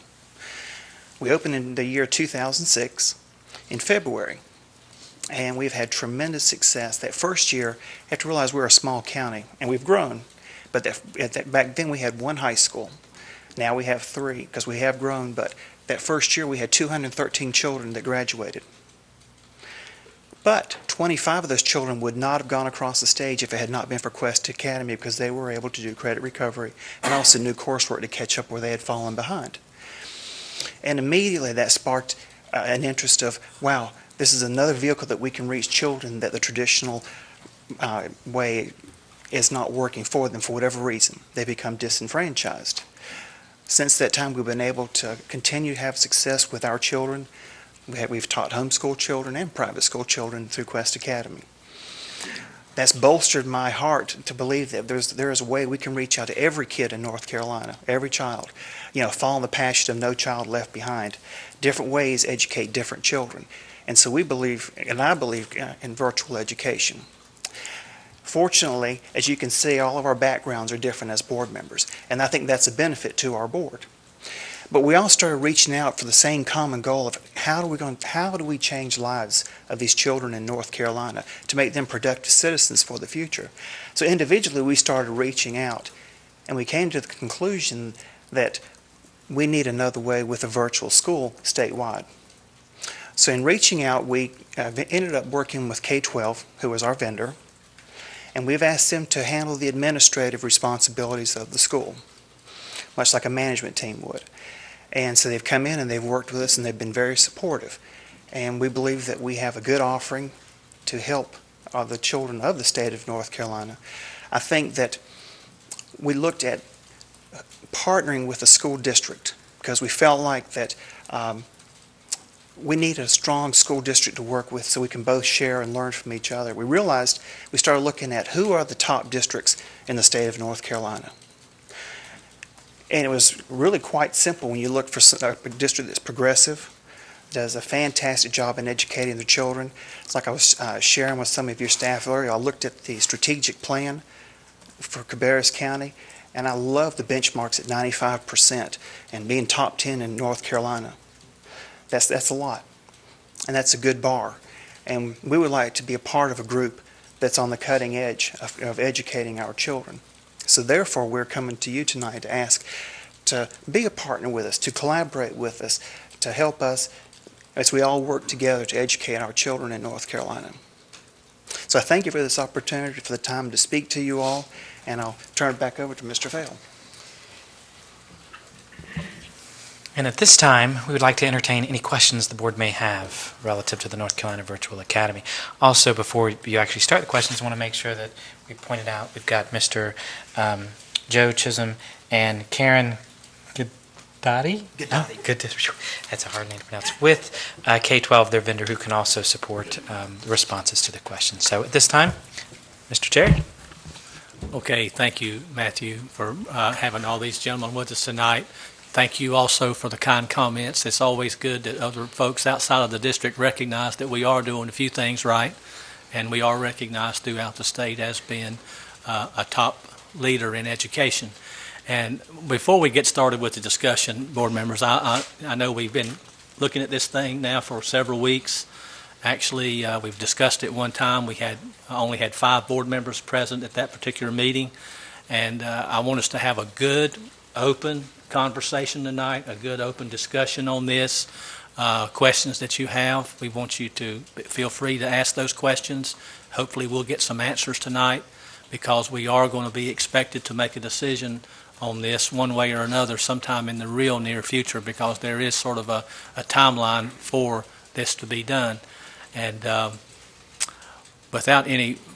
S9: We opened in the year 2006 in February, and we've had tremendous success. That first year, you have to realize we're a small county, and we've grown, but back then we had one high school. Now we have 3, because we have grown, but that first year we had 213 children that graduated. But 25 of those children would not have gone across the stage if it had not been for Quest Academy, because they were able to do credit recovery and also new coursework to catch up where they had fallen behind. And immediately that sparked an interest of, wow, this is another vehicle that we can reach children that the traditional way is not working for them for whatever reason. They become disenfranchised. Since that time, we've been able to continue to have success with our children. We've taught homeschool children and private school children through Quest Academy. That's bolstered my heart to believe that there is a way we can reach out to every kid in North Carolina, every child. Following the passion of No Child Left Behind. Different ways educate different children. And so we believe, and I believe, in virtual education. Fortunately, as you can see, all of our backgrounds are different as board members, and I think that's a benefit to our board. But we all started reaching out for the same common goal of how do we change lives of these children in North Carolina to make them productive citizens for the future. So individually we started reaching out, and we came to the conclusion that we need another way with a virtual school statewide. So in reaching out, we ended up working with K-12, who was our vendor, and we've asked them to handle the administrative responsibilities of the school, much like a management team would. And so they've come in and they've worked with us, and they've been very supportive. And we believe that we have a good offering to help the children of the state of North Carolina. I think that we looked at partnering with the school district because we felt like that we need a strong school district to work with so we can both share and learn from each other. We started looking at who are the top districts in the state of North Carolina. And it was really quite simple when you look for a district that's progressive, does a fantastic job in educating the children. It's like I was sharing with some of your staff earlier. I looked at the strategic plan for Cabarrus County, and I love the benchmarks at 95% and being top 10 in North Carolina. That's a lot, and that's a good bar. And we would like to be a part of a group that's on the cutting edge of educating our children. So therefore, we're coming to you tonight to ask to be a partner with us, to collaborate with us, to help us as we all work together to educate our children in North Carolina. So I thank you for this opportunity, for the time to speak to you all, and I'll turn it back over to Mr. Vail.
S8: And at this time, we would like to entertain any questions the board may have relative to the North Carolina Virtual Academy. Also, before you actually start the questions, I want to make sure that we pointed out we've got Mr. Joe Chisholm and Karen Goddati? That's a hard name to pronounce. With K-12, their vendor, who can also support responses to the questions. So at this time, Mr. Chair.
S1: Okay, thank you, Matthew, for having all these gentlemen with us tonight. Thank you also for the kind comments. It's always good that other folks outside of the district recognize that we are doing a few things right, and we are recognized throughout the state as being a top leader in education. And before we get started with the discussion, board members, I know we've been looking at this thing now for several weeks. Actually, we've discussed it one time. We only had 5 board members present at that particular meeting, and I want us to have a good, open conversation tonight, a good open discussion on this. questions that you have. We want you to feel free to ask those questions. Hopefully, we'll get some answers tonight, because we are going to be expected to make a decision on this one way or another sometime in the real near future, because there is sort of a timeline for this to be done. And without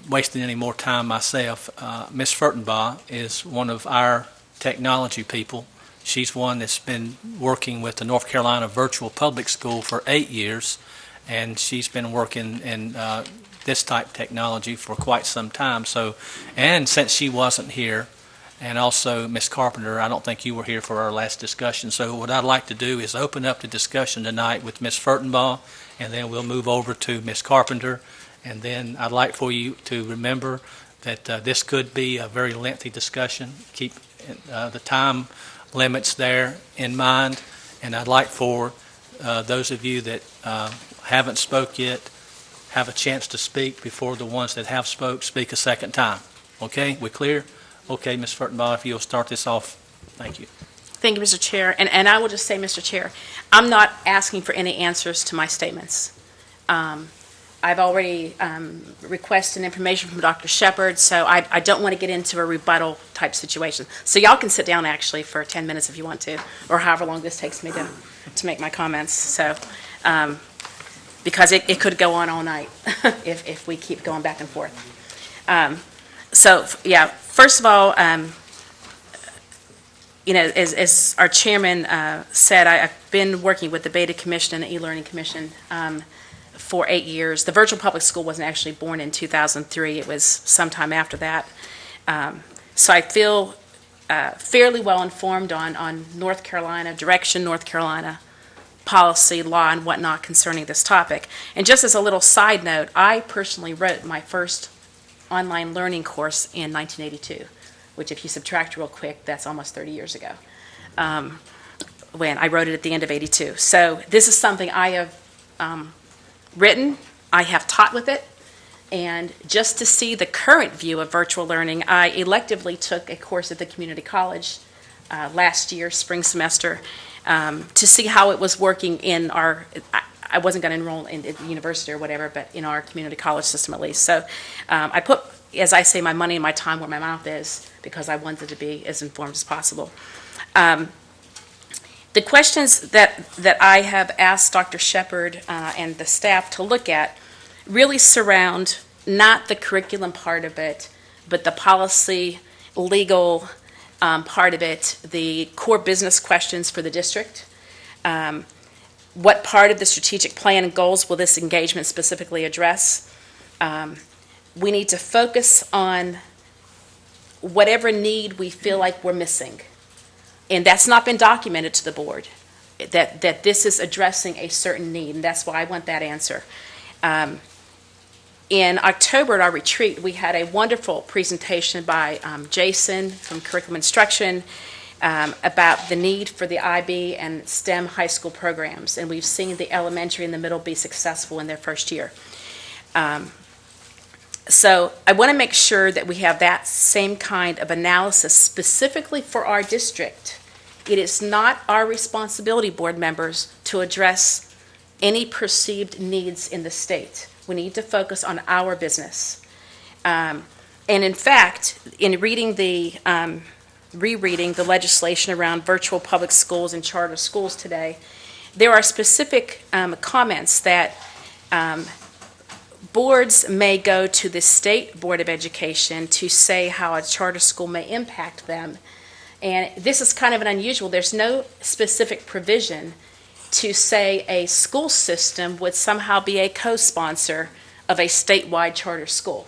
S1: wasting any more time myself, Ms. Furtenbaugh is one of our technology people. She's one that's been working with the North Carolina Virtual Public School for 8 years, and she's been working in this type of technology for quite some time. So, and since she wasn't here, and also Ms. Carpenter, I don't think you were here for our last discussion. So what I'd like to do is open up the discussion tonight with Ms. Furtenbaugh, and then we'll move over to Ms. Carpenter. And then I'd like for you to remember that this could be a very lengthy discussion. Keep the time limits there in mind. And I'd like for those of you that haven't spoke yet, have a chance to speak before the ones that have speak a second time. Okay, we clear? Okay, Ms. Furtenbaugh, if you'll start this off. Thank you.
S5: Thank you, Mr. Chair. And I will just say, Mr. Chair, I'm not asking for any answers to my statements. I've already requested information from Dr. Shepard, so I don't want to get into a rebuttal type situation. So y'all can sit down actually for 10 minutes if you want to, or however long this takes me to make my comments. So, because it could go on all night if we keep going back and forth. So, yeah, first of all, you know, as our chairman said, I've been working with the Beta Commission and the E-Learning Commission for 8 years. The virtual public school wasn't actually born in 2003. It was sometime after that. So I feel fairly well informed on North Carolina, direction North Carolina, policy, law, and whatnot concerning this topic. And just as a little side note, I personally wrote my first online learning course in 1982, which if you subtract real quick, that's almost 30 years ago, when I wrote it at the end of 82. So this is something I have written, I have taught with it, and just to see the current view of virtual learning, I electively took a course at the community college last year, spring semester, to see how it was working in our, I wasn't going to enroll in the university or whatever, but in our community college system at least. So I put, as I say, my money and my time where my mouth is, because I wanted to be as informed as possible. The questions that I have asked Dr. Shepard and the staff to look at really surround not the curriculum part of it, but the policy, legal part of it, the core business questions for the district. What part of the strategic plan and goals will this engagement specifically address? We need to focus on whatever need we feel like we're missing. And that's not been documented to the board, that this is addressing a certain need, and that's why I want that answer. In October at our retreat, we had a wonderful presentation by Jason from Curriculum Instruction about the need for the IB and STEM high school programs, and we've seen the elementary and the middle be successful in their first year. So I want to make sure that we have that same kind of analysis specifically for our district. It is not our responsibility, board members, to address any perceived needs in the state. We need to focus on our business. And in fact, in reading rereading the legislation around virtual public schools and charter schools today, there are specific comments that boards may go to the State Board of Education to say how a charter school may impact them. And this is kind of an unusual. There's no specific provision to say a school system would somehow be a co-sponsor of a statewide charter school.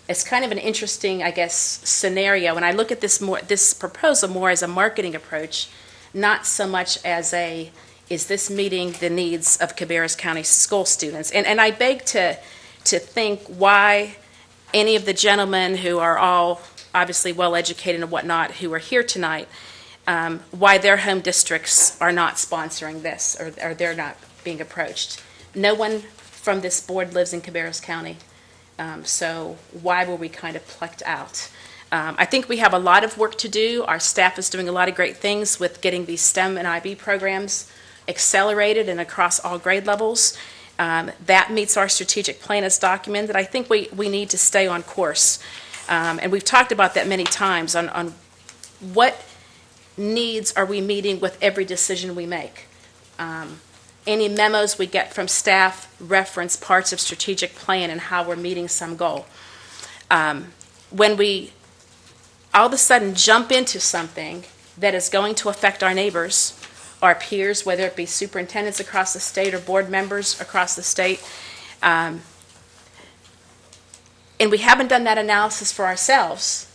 S5: It's kind of an interesting, I guess, scenario. And I look at this proposal more as a marketing approach, not so much as is this meeting the needs of Cabarrus County school students? And I beg to think why any of the gentlemen who are all obviously well-educated and whatnot who are here tonight, why their home districts are not sponsoring this or they're not being approached. No one from this board lives in Cabarrus County, so why were we kind of plucked out? I think we have a lot of work to do. Our staff is doing a lot of great things with getting these STEM and IB programs accelerated and across all grade levels. That meets our strategic plan as documented. I think we need to stay on course. And we've talked about that many times on what needs are we meeting with every decision we make. Any memos we get from staff reference parts of strategic plan and how we're meeting some goal. When we all of a sudden jump into something that is going to affect our neighbors, our peers, whether it be superintendents across the state or board members across the state, and we haven't done that analysis for ourselves,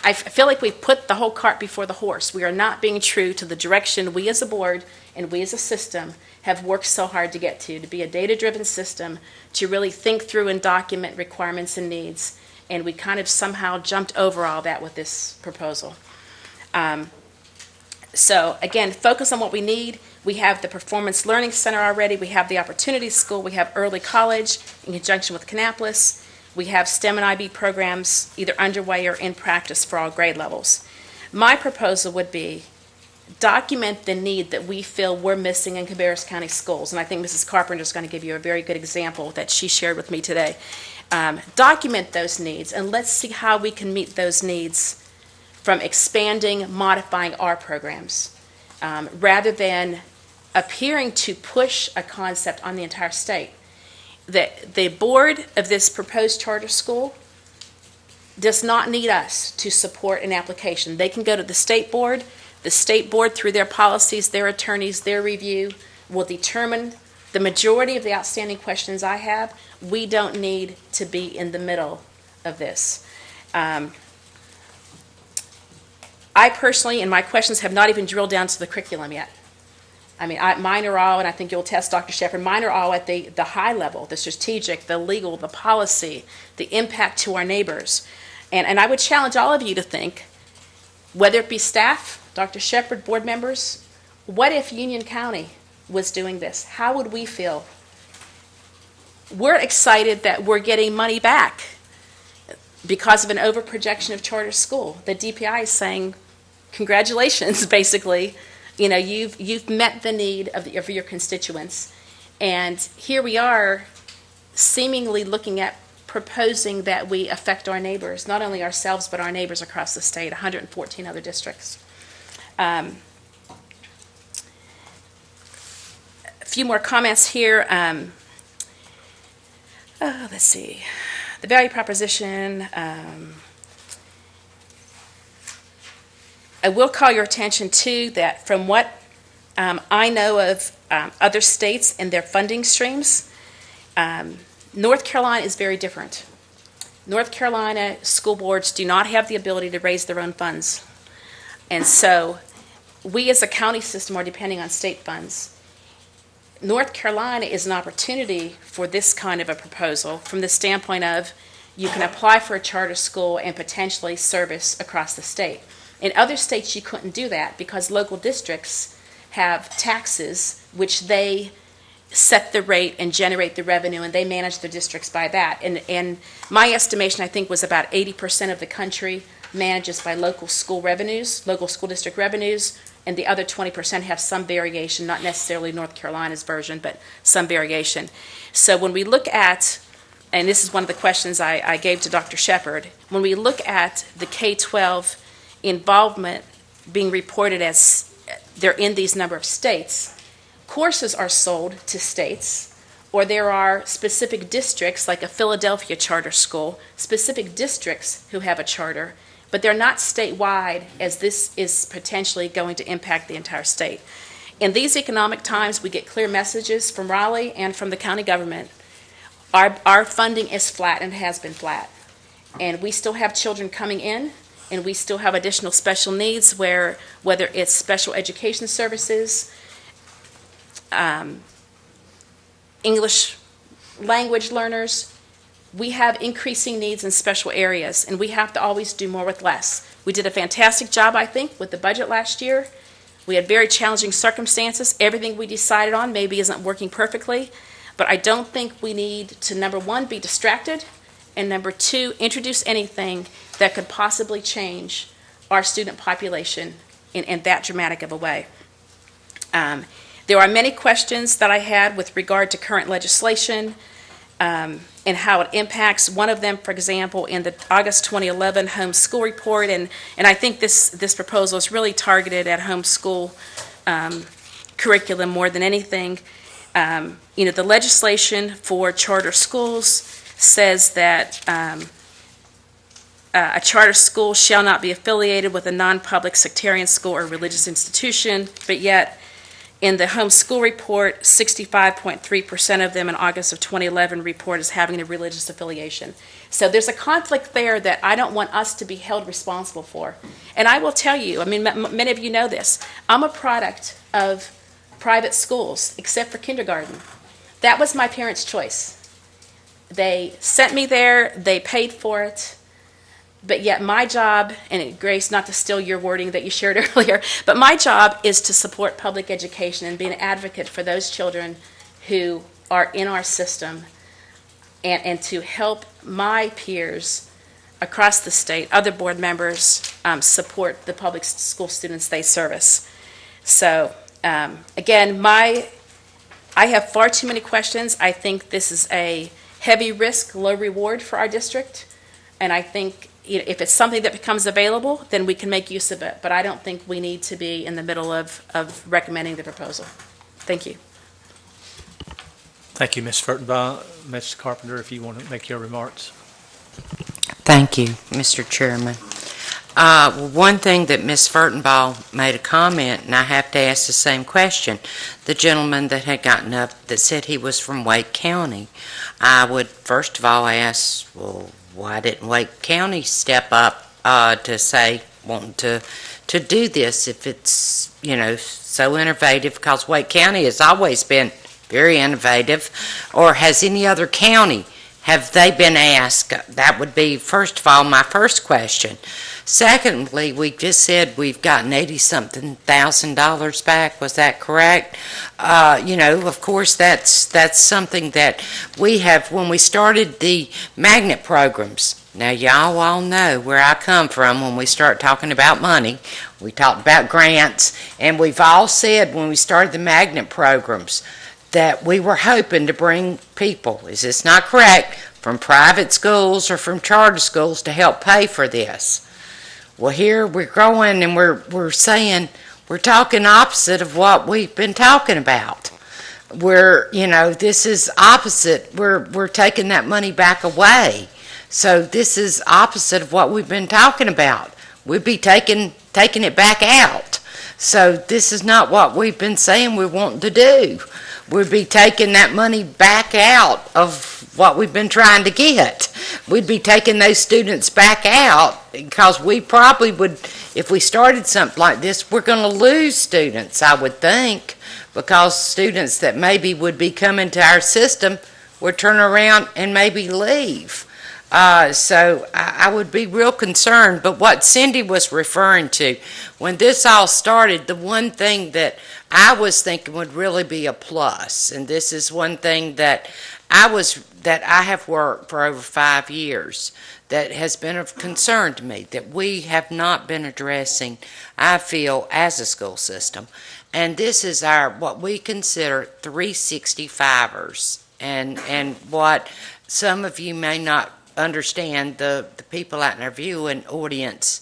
S5: I feel like we've put the whole cart before the horse. We are not being true to the direction we as a board and we as a system have worked so hard to get to be a data-driven system, to really think through and document requirements and needs, and we kind of somehow jumped over all that with this proposal. So again, focus on what we need. We have the Performance Learning Center already. We have the Opportunity School. We have Early College in conjunction with Kannapolis. We have STEM and IB programs either underway or in practice for all grade levels. My proposal would be document the need that we feel we're missing in Cabarrus County schools. And I think Mrs. Carpenter is going to give you a very good example that she shared with me today. Document those needs and let's see how we can meet those needs from expanding, modifying our programs, rather than appearing to push a concept on the entire state. The board of this proposed charter school does not need us to support an application. They can go to the state board. The state board, through their policies, their attorneys, their review, will determine the majority of the outstanding questions I have. We don't need to be in the middle of this. I personally, and my questions have not even drilled down to the curriculum yet. I mean, mine are all, and I think you'll test Dr. Shepard, mine are all at the high level, the strategic, the legal, the policy, the impact to our neighbors. And I would challenge all of you to think, whether it be staff, Dr. Shepard, board members, what if Union County was doing this? How would we feel? We're excited that we're getting money back because of an overprojection of charter school. The DPI is saying, congratulations, basically. You know, you've met the need of your constituents. And here we are seemingly looking at proposing that we affect our neighbors, not only ourselves, but our neighbors across the state, 114 other districts. A few more comments here. Let's see. The value proposition. I will call your attention to that from what I know of other states and their funding streams, North Carolina is very different. North Carolina school boards do not have the ability to raise their own funds. And so we as a county system are depending on state funds. North Carolina is an opportunity for this kind of a proposal from the standpoint of you can apply for a charter school and potentially service across the state. In other states, you couldn't do that because local districts have taxes which they set the rate and generate the revenue, and they manage their districts by that. And my estimation, I think, was about 80% of the country manages by local school revenues, local school district revenues, and the other 20% have some variation, not necessarily North Carolina's version, but some variation. So when we look at, and this is one of the questions I gave to Dr. Shepard, when we look at the K-12 involvement being reported as they're in these number of states, courses are sold to states, or there are specific districts like a Philadelphia charter school, specific districts who have a charter, but they're not statewide as this is potentially going to impact the entire state. In these economic times, we get clear messages from Raleigh and from the county government. Our funding is flat and has been flat. And we still have children coming in, and we still have additional special needs where, whether it's special education services, English language learners, we have increasing needs in special areas, and we have to always do more with less. We did a fantastic job, I think, with the budget last year. We had very challenging circumstances. Everything we decided on maybe isn't working perfectly, but I don't think we need to, number one, be distracted, and number two, introduce anything that could possibly change our student population in that dramatic of a way. There are many questions that I had with regard to current legislation and how it impacts. One of them, for example, in the August 2011 homeschool report, and I think this proposal is really targeted at homeschool curriculum more than anything. The legislation for charter schools says that a charter school shall not be affiliated with a non-public sectarian school or religious institution, but yet in the homeschool report, 65.3% of them in August of 2011 report as having a religious affiliation. So there's a conflict there that I don't want us to be held responsible for. And I will tell you, I mean, many of you know this, I'm a product of private schools, except for kindergarten. That was my parents' choice. They sent me there, they paid for it, but yet my job, and Grace, not to steal your wording that you shared earlier, but my job is to support public education and be an advocate for those children who are in our system and to help my peers across the state, other board members, support the public school students they service. So, again, I have far too many questions. I think this is a heavy risk, low reward for our district, and I think if it's something that becomes available, then we can make use of it. But I don't think we need to be in the middle of recommending the proposal. Thank you.
S1: Thank you, Ms. Furtenbaugh. Ms. Carpenter, if you want to make your remarks.
S6: Thank you, Mr. Chairman. One thing that Ms. Furtenbaugh made a comment, and I have to ask the same question. The gentleman that had gotten up that said he was from Wake County, I would first of all ask, well, why didn't Wake County step up to say, wanting to do this if it's, so innovative? Because Wake County has always been very innovative. Or has any other county, have they been asked? That would be, first of all, my first question. Secondly, we just said we've gotten $80-something thousand back. Was that correct? Of course, that's something that we have when we started the magnet programs. Now, y'all all know where I come from when we start talking about money. We talked about grants, and we've all said when we started the magnet programs that we were hoping to bring people, is this not correct, from private schools or from charter schools to help pay for this. Well, here we're growing and we're saying, we're talking opposite of what we've been talking about. This is opposite. We're taking that money back away. So this is opposite of what we've been talking about. We'd be taking it back out. So this is not what we've been saying we want to do. We'd be taking that money back out of what we've been trying to get. We'd be taking those students back out because we probably would, if we started something like this, we're going to lose students, I would think, because students that maybe would be coming to our system would turn around and maybe leave. So I would be real concerned. But what Cindy was referring to, when this all started, the one thing that I was thinking would really be a plus, and this is one thing that I have worked for over 5 years that has been of concern to me, that we have not been addressing, I feel, as a school system. And this is our, what we consider 365ers. And what some of you may not understand, the people out in our viewing audience,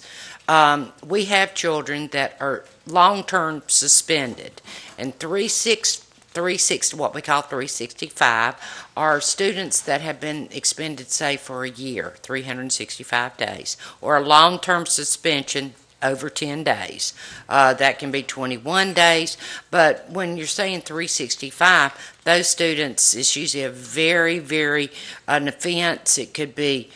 S6: we have children that are long-term suspended, and 360, what we call 365, are students that have been expended, say, for a year, 365 days, or a long-term suspension over 10 days. That can be 21 days, but when you're saying 365, those students, it's usually a very, very, an offense. It could be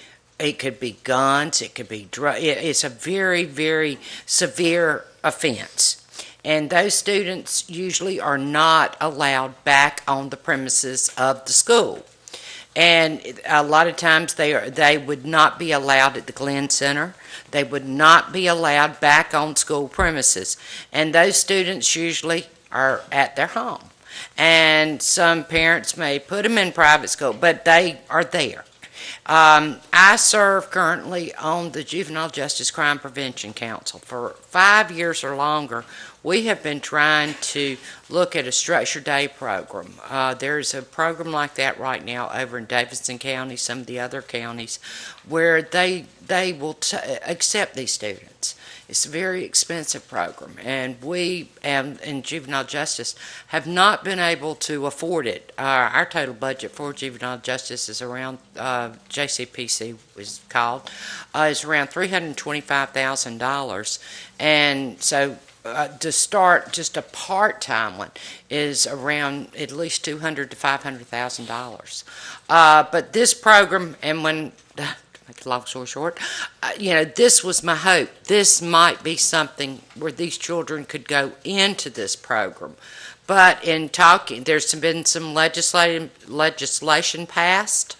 S6: guns, it could be drugs. It's a very, very severe offense. And those students usually are not allowed back on the premises of the school. And a lot of times they would not be allowed at the Glenn Center. They would not be allowed back on school premises. And those students usually are at their home. And some parents may put them in private school, but they are there. I serve currently on the Juvenile Justice Crime Prevention Council. For 5 years or longer, we have been trying to look at a structured day program. There's a program like that right now over in Davidson County, some of the other counties, where they will accept these students. It's a very expensive program, and we in juvenile justice have not been able to afford it. Our total budget for juvenile justice is around, JCPC was called, is around $325,000. And so to start just a part-time one is around at least $200,000 to $500,000. But this program, and when make a long story short, this was my hope. This might be something where these children could go into this program. But in talking, there's been some legislation passed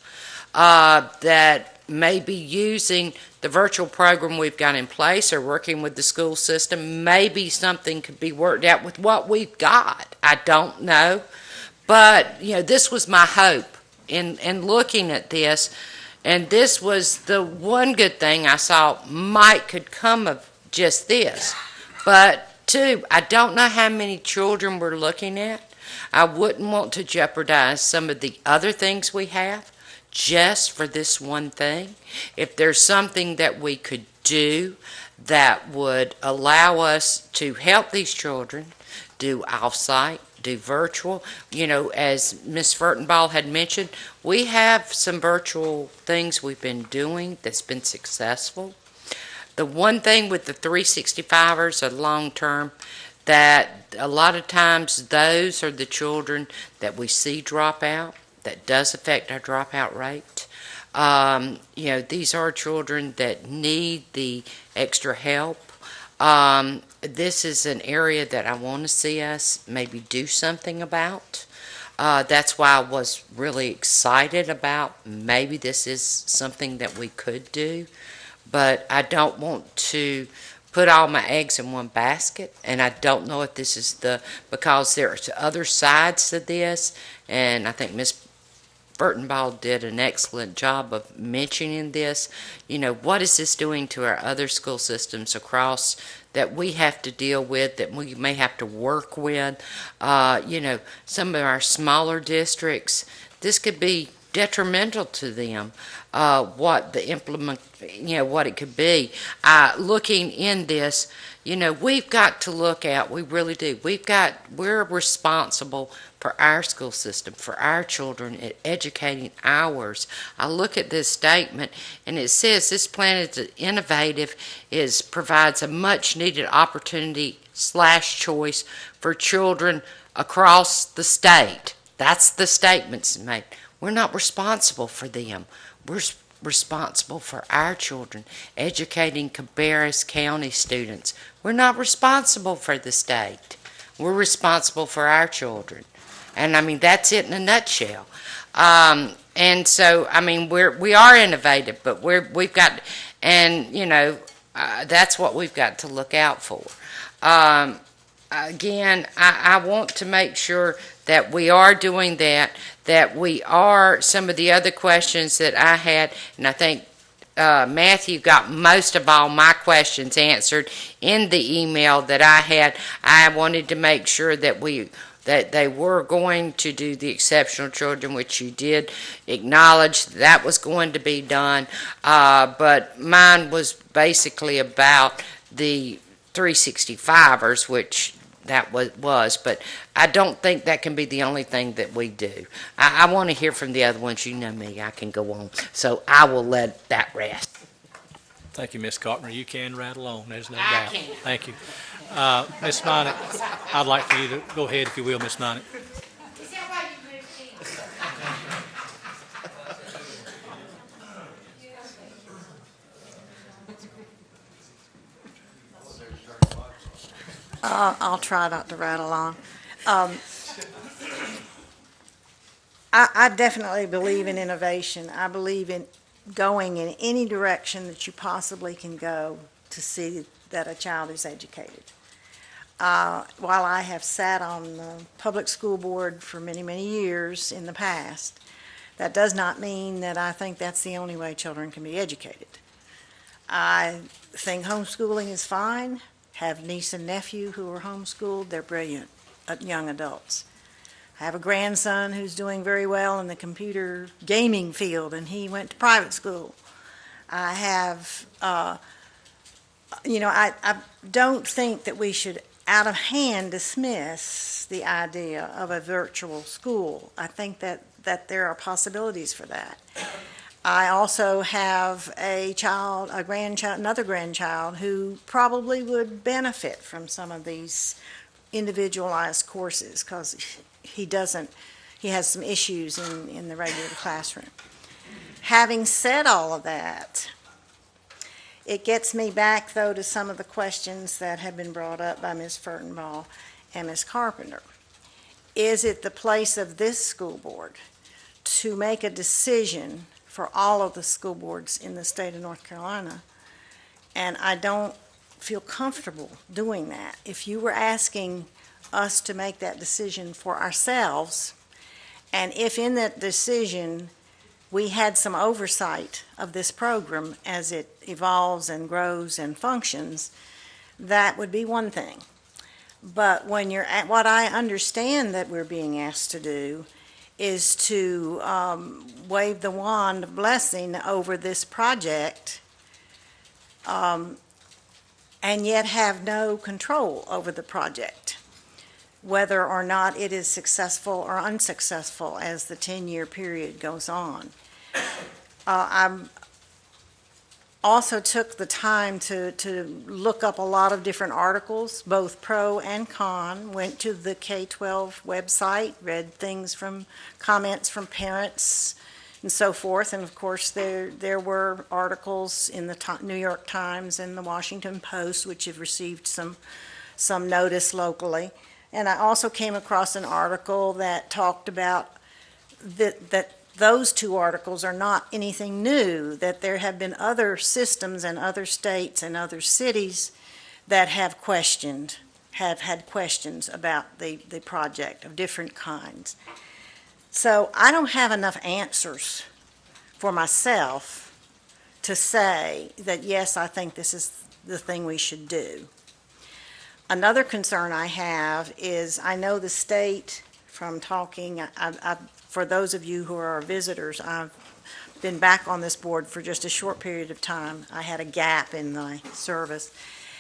S6: that may be using the virtual program we've got in place or working with the school system. Maybe something could be worked out with what we've got. I don't know. But, this was my hope in looking at this. And this was the one good thing I saw could come of just this. But, two, I don't know how many children we're looking at. I wouldn't want to jeopardize some of the other things we have just for this one thing. If there's something that we could do that would allow us to help these children do off-site, do virtual. As Ms. Furtenball had mentioned, we have some virtual things we've been doing that's been successful. The one thing with the 365ers are long-term, that a lot of times those are the children that we see drop out. That does affect our dropout rate. These are children that need the extra help. This is an area that I want to see us maybe do something about. That's why I was really excited about maybe this is something that we could do. But I don't want to put all my eggs in one basket, and I don't know if this is because there's other sides to this, and I think Ms. Furtenball did an excellent job of mentioning this. What is this doing to our other school systems across that we have to deal with, that we may have to work with? Some of our smaller districts, this could be detrimental to them. What it could be. Looking in this, we've got to look at, we really do. We're responsible for our school system, for our children, at educating ours. I look at this statement, and it says this plan is innovative, provides a much-needed opportunity / choice for children across the state. That's the statements made. We're not responsible for them. We're responsible for our children, educating Cabarrus County students. We're not responsible for the state. We're responsible for our children. And that's it in a nutshell. And so, we are innovative, but we've got, that's what we've got to look out for. Again, I want to make sure that we are doing that we are, some of the other questions that I had, and I think Matthew got most of all my questions answered in the email that I had. I wanted to make sure that they were going to do the exceptional children, which you did acknowledge that was going to be done. But mine was basically about the 365ers, which that was, but I don't think that can be the only thing that we do. I want to hear from the other ones. You know me, I can go on. So I will let that rest.
S1: Thank you, Ms. Carpenter. You can rattle on, there's no
S6: I
S1: doubt.
S6: can.
S1: Thank you. Ms. Monick, I'd like for you to go ahead, if you will, Ms. Monick.
S6: Is that why you moved
S12: I'll try not to rattle on. I definitely believe in innovation. I believe in going in any direction that you possibly can go to see that a child is educated. While I have sat on the public school board for many, many years in the past, That does not mean that I think that's the only way children can be educated. I think homeschooling is fine. Have niece and nephew who are homeschooled. They're brilliant young adults. I have a grandson who's doing very well in the computer gaming field, and he went to private school. I have, I don't think that we should out of hand dismiss the idea of a virtual school. I think that there are possibilities for that. I also have another grandchild who probably would benefit from some of these individualized courses because he has some issues in the regular classroom. Having said all of that, it gets me back, though, to some of the questions that have been brought up by Ms. Furtenbaugh and Ms. Carpenter. Is it the place of this school board to make a decision for all of the school boards in the state of North Carolina? And I don't feel comfortable doing that. If you were asking us to make that decision for ourselves, and if in that decision we had some oversight of this program as it evolves and grows and functions, that would be one thing. But when you're at what I understand that we're being asked to do is to wave the wand of blessing over this project and yet have no control over the project, whether or not it is successful or unsuccessful as the 10-year period goes on. I also took the time to look up a lot of different articles, both pro and con, went to the K-12 website, read things from comments from parents and so forth, and of course there were articles in the New York Times and the Washington Post which have received some notice locally. And I also came across an article that talked about that those two articles are not anything new, that there have been other systems and other states and other cities that have had questions about the project of different kinds. So I don't have enough answers for myself to say that, yes, I think this is the thing we should do. Another concern I have is I know the state from talking, for those of you who are our visitors, I've been back on this board for just a short period of time. I had a gap in my service,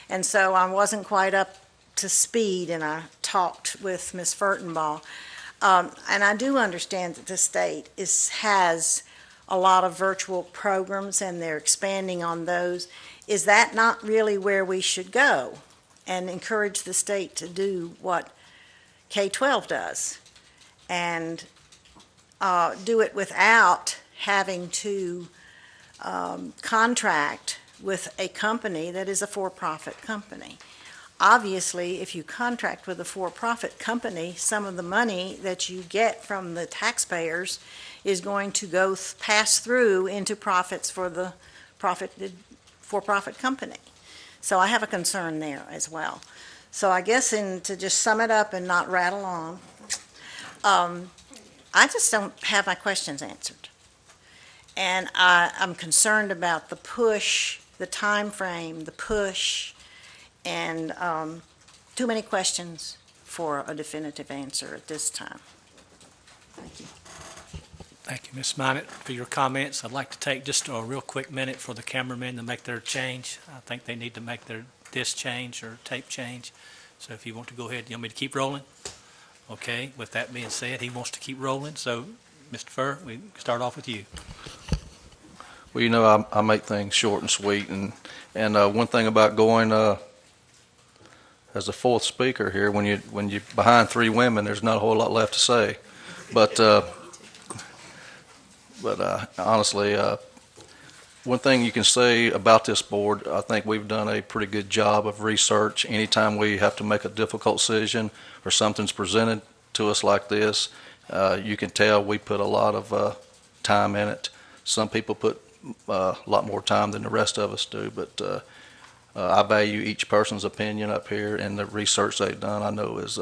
S12: and so I wasn't quite up to speed, and I talked with Ms. Furtenbaugh. And I do understand that the state has a lot of virtual programs, and they're expanding on those. Is that not really where we should go and encourage the state to do what K-12 does and do it without having to contract with a company that is a for-profit company? Obviously, if you contract with a for-profit company, some of the money that you get from the taxpayers is going to go pass through into profits for the for-profit company. So I have a concern there as well. So I guess to just sum it up and not rattle on, I just don't have my questions answered. And I'm concerned about the push, the time frame, the push, and too many questions for a definitive answer at this time. Thank you.
S1: Thank you, Ms. Minot, for your comments. I'd like to take just a real quick minute for the cameramen to make their change. I think they need to make their disc change or tape change. So if you want to go ahead, you want me to keep rolling? Okay, with that being said, he wants to keep rolling. So, Mr. Furr, we start off with you.
S13: Well, you know, I make things short and sweet, and one thing about going as a fourth speaker here, when you're behind three women, there's not a whole lot left to say. But honestly, one thing you can say about this board, I think we've done a pretty good job of research. Anytime we have to make a difficult decision or something's presented to us like this, you can tell we put a lot of time in it. Some people put a lot more time than the rest of us do, but I value each person's opinion up here, and the research they've done I know is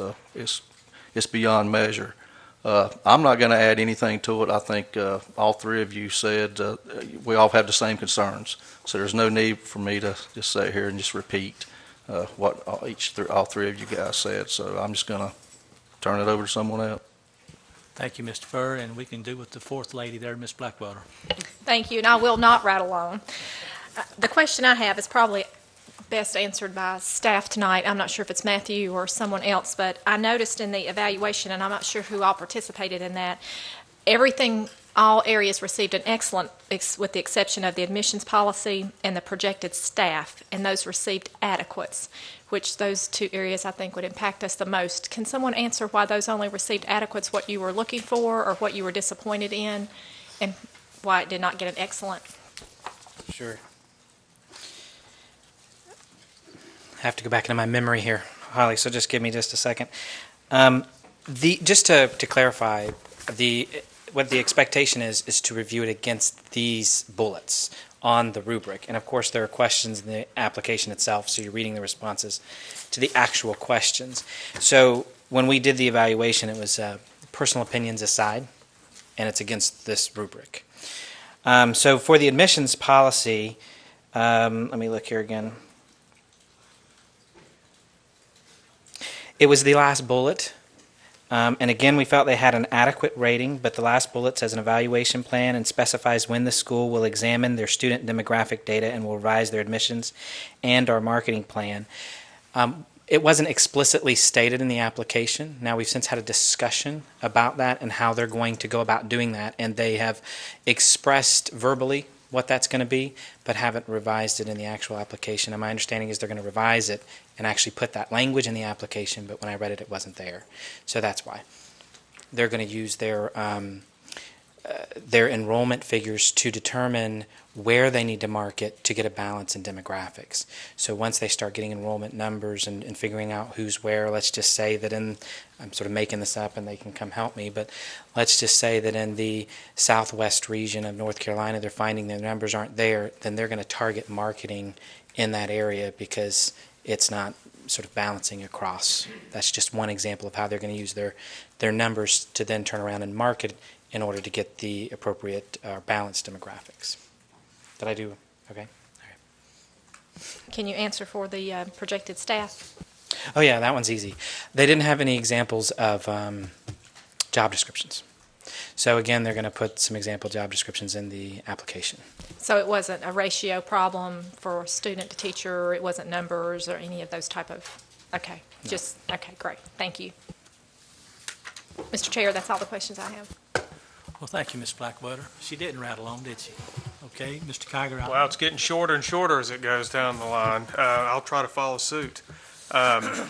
S13: it's beyond measure. I'm not going to add anything to it. I think all three of you said we all have the same concerns. So there's no need for me to just sit here and just repeat what all three of you guys said. So I'm just going to turn it over to someone else.
S1: Thank you, Mr. Furr, and we can do with the fourth lady there, Ms. Blackwelder.
S14: Thank you, and I will not rattle on. The question I have is probably best answered by staff tonight. I'm not sure if it's Matthew or someone else, but I noticed in the evaluation, and I'm not sure who all participated in that, all areas received an excellent, with the exception of the admissions policy and the projected staff, and those received adequates, which those two areas I think would impact us the most. Can someone answer why those only received adequates, what you were looking for or what you were disappointed in, and why it did not get an excellent?
S8: Sure. I have to go back into my memory here, Holly, so just give me just a second. Just to clarify, what the expectation is to review it against these bullets on the rubric. And of course, there are questions in the application itself, so you're reading the responses to the actual questions. So when we did the evaluation, it was personal opinions aside, and it's against this rubric. So for the admissions policy, let me look here again. It was the last bullet. And again, we felt they had an adequate rating, but the last bullet says an evaluation plan and specifies when the school will examine their student demographic data and will revise their admissions and our marketing plan. It wasn't explicitly stated in the application. Now, we've since had a discussion about that and how they're going to go about doing that, and they have expressed verbally what that's going to be, but haven't revised it in the actual application. And my understanding is they're going to revise it and actually put that language in the application, but when I read it, it wasn't there. So that's why. They're going to use their enrollment figures to determine where they need to market to get a balance in demographics. So once they start getting enrollment numbers and figuring out who's where, let's just say that I'm sort of making this up and they can come help me, but let's just say that in the southwest region of North Carolina, they're finding their numbers aren't there, then they're going to target marketing in that area because it's not sort of balancing across. That's just one example of how they're going to use their numbers to then turn around and market in order to get the appropriate balanced demographics. Did I do okay? All right.
S14: Can you answer for the projected staff?
S8: Oh yeah, that one's easy. They didn't have any examples of job descriptions. So again, they're going to put some example job descriptions in the application.
S14: So it wasn't a ratio problem for student to teacher, it wasn't numbers or any of those type of, okay, no. Okay, great, thank you. Mr. Chair, that's all the questions I have.
S1: Well, thank you, Ms. Blackwelder. She didn't rattle on, did she? Okay, Mr. Kiger.
S2: Well, it's getting shorter and shorter as it goes down the line. I'll try to follow suit. I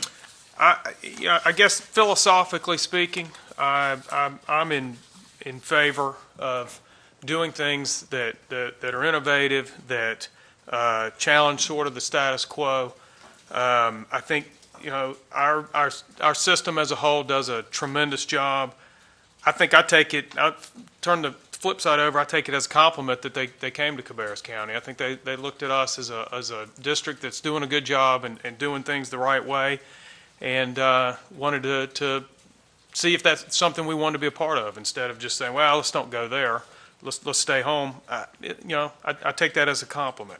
S2: guess philosophically speaking, I'm in favor of doing things that are innovative, that challenge sort of the status quo. I think our system as a whole does a tremendous job. I think I turn the flip side over, I take it as a compliment that they came to Cabarrus County. I think they looked at us as a district that's doing a good job and doing things the right way, and wanted to see if that's something we wanted to be a part of, instead of just saying, well, let's don't go there, let's stay home. I take that as a compliment.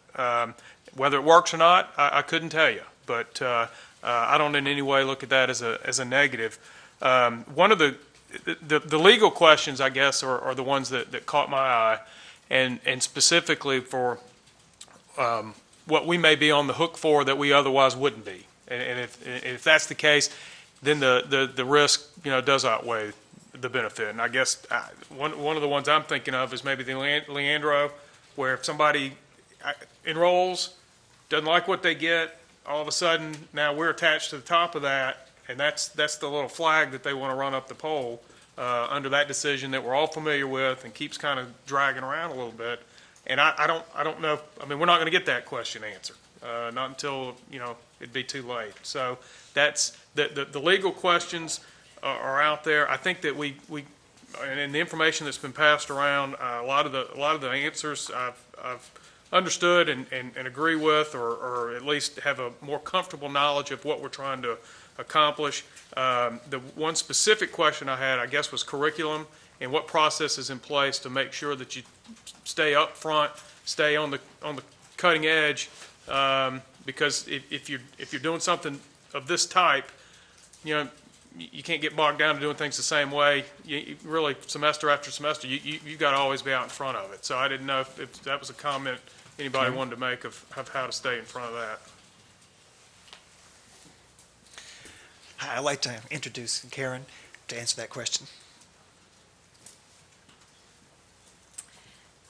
S2: Whether it works or not, I couldn't tell you, but I don't in any way look at that as a negative. One of the legal questions, I guess, are the ones that caught my eye, and specifically for what we may be on the hook for that we otherwise wouldn't be. And if that's the case, then the risk does outweigh the benefit. And I guess one of the ones I'm thinking of is maybe the Leandro, where if somebody enrolls, doesn't like what they get, all of a sudden now we're attached to the top of that. And that's the little flag that they want to run up the pole under that decision that we're all familiar with and keeps kind of dragging around a little bit. And I don't know. I mean, we're not going to get that question answered, not until it'd be too late. So that's the legal questions are out there. I think that we and the information that's been passed around, a lot of the answers I've understood and agree with, or at least have a more comfortable knowledge of what we're trying to accomplish. The one specific question I had, I guess, was curriculum and what process is in place to make sure that you stay up front, stay on the cutting edge, because if you're doing something of this type, you can't get bogged down to doing things the same way. You really, semester after semester, you got to always be out in front of it. So I didn't know if that was a comment anybody wanted to make of how to stay in front of that.
S9: Hi, I'd like to introduce Karen to answer that question.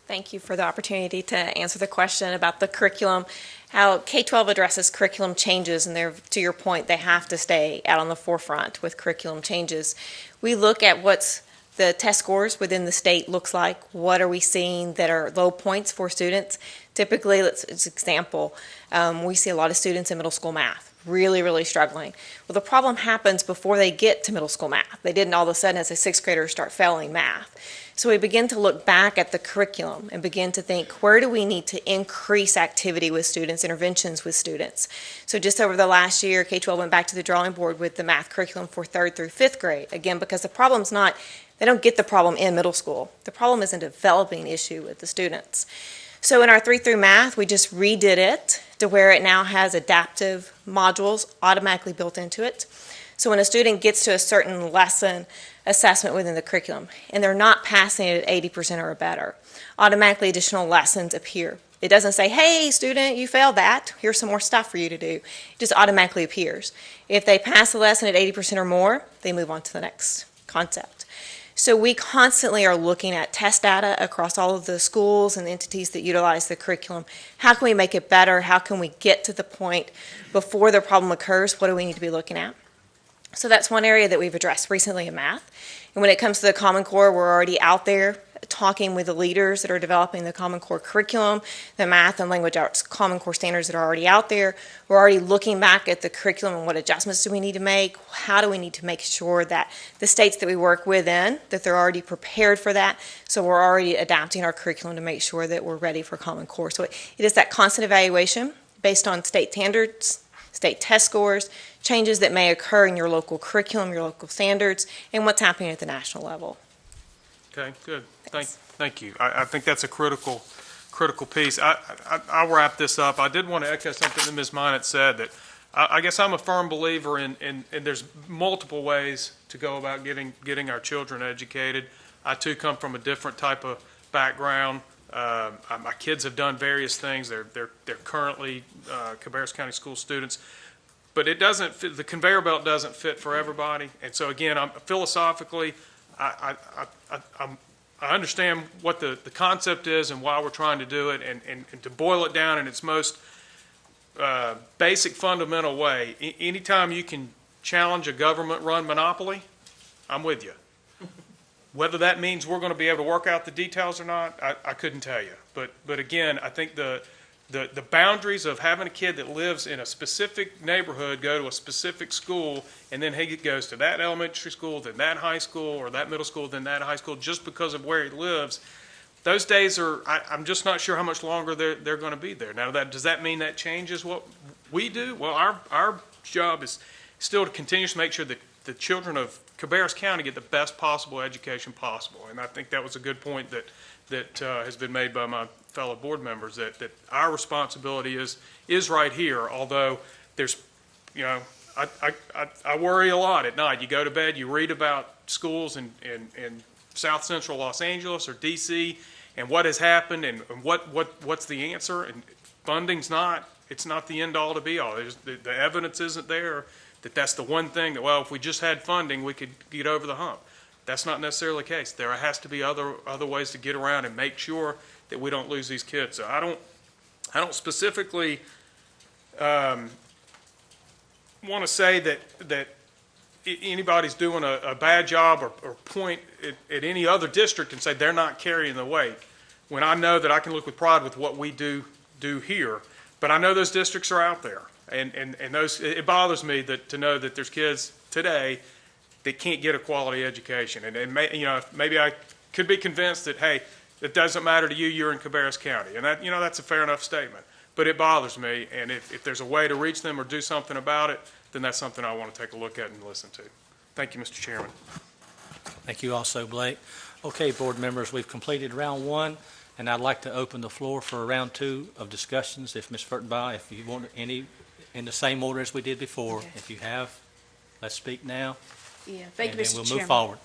S15: Thank you for the opportunity to answer the question about the curriculum, how K-12 addresses curriculum changes, and to your point, they have to stay out on the forefront with curriculum changes. We look at what's the test scores within the state looks like. What are we seeing that are low points for students? Typically, as an example, we see a lot of students in middle school math really struggling. Well, the problem happens before they get to middle school math. They didn't all of a sudden, as a sixth grader, start failing math. So we begin to look back at the curriculum and begin to think, where do we need to increase activity with students, interventions with students? So just over the last year, K-12 went back to the drawing board with the math curriculum for 3rd through 5th grade. Again, because the problem's not, they don't get the problem in middle school. The problem is a developing issue with the students. So in our 3 through math, we just redid it to where it now has adaptive modules automatically built into it. So when a student gets to a certain lesson assessment within the curriculum and they're not passing it at 80% or better, automatically additional lessons appear. It doesn't say, hey, student, you failed that. Here's some more stuff for you to do. It just automatically appears. If they pass the lesson at 80% or more, they move on to the next concept. So we constantly are looking at test data across all of the schools and the entities that utilize the curriculum. How can we make it better? How can we get to the point before the problem occurs? What do we need to be looking at? So that's one area that we've addressed recently in math. And when it comes to the Common Core, we're already out there talking with the leaders that are developing the Common Core curriculum, the math and language arts Common Core standards that are already out there. We're already looking back at the curriculum and what adjustments do we need to make? How do we need to make sure that the states that we work within, that they're already prepared for that? So we're already adapting our curriculum to make sure that we're ready for Common Core. So it is that constant evaluation based on state standards, state test scores, changes that may occur in your local curriculum, your local standards, and what's happening at the national level.
S2: Okay, good. Thank you. I think that's a critical piece. I'll wrap this up. I did want to echo something that Ms. Minot said, that I guess I'm a firm believer in there's multiple ways to go about getting our children educated. I too come from a different type of background. My kids have done various things. They're currently Cabarrus County School students, but it doesn't fit, the conveyor belt doesn't fit for everybody. And so again, philosophically, I understand what the concept is and why we're trying to do it, and to boil it down in its most basic fundamental way. Anytime you can challenge a government-run monopoly, I'm with you. Whether that means we're going to be able to work out the details or not, I couldn't tell you. But again, I think the boundaries of having a kid that lives in a specific neighborhood go to a specific school, and then he goes to that elementary school, then that high school, or that middle school, then that high school, just because of where he lives, those days are, I'm just not sure how much longer they're going to be there. Now, does that mean that changes what we do? Well, our job is still to continue to make sure that the children of Cabarrus County get the best possible education possible. And I think that was a good point that has been made by my fellow board members, that our responsibility is right here, although there's, I worry a lot at night. You go to bed, you read about schools in South Central Los Angeles or D.C. and what has happened and what's the answer, and funding's not, it's not the end all to be all. The evidence isn't there that's the one thing that, well, if we just had funding, we could get over the hump. That's not necessarily the case. There has to be other ways to get around and make sure that we don't lose these kids. So I don't specifically want to say that anybody's doing a bad job or point at any other district and say they're not carrying the weight, when I know that I can look with pride with what we do here. But I know those districts are out there. And those, it bothers me to know that there's kids today that can't get a quality education. And maybe I could be convinced that, hey, It doesn't matter to you, you're in Cabarrus County. And that, that's a fair enough statement. But it bothers me, and if there's a way to reach them or do something about it, then that's something I want to take a look at and listen to. Thank you, Mr. Chairman.
S1: Thank you also, Blake. Okay, board members, we've completed round one, and I'd like to open the floor for round two of discussions. If Ms. Furtenbaugh, if you want any in the same order as we did before,
S5: Okay.
S1: if you have, let's speak now.
S5: Yeah, thank you,
S1: And
S5: Mr.
S1: then we'll
S5: Chairman.
S1: move forward.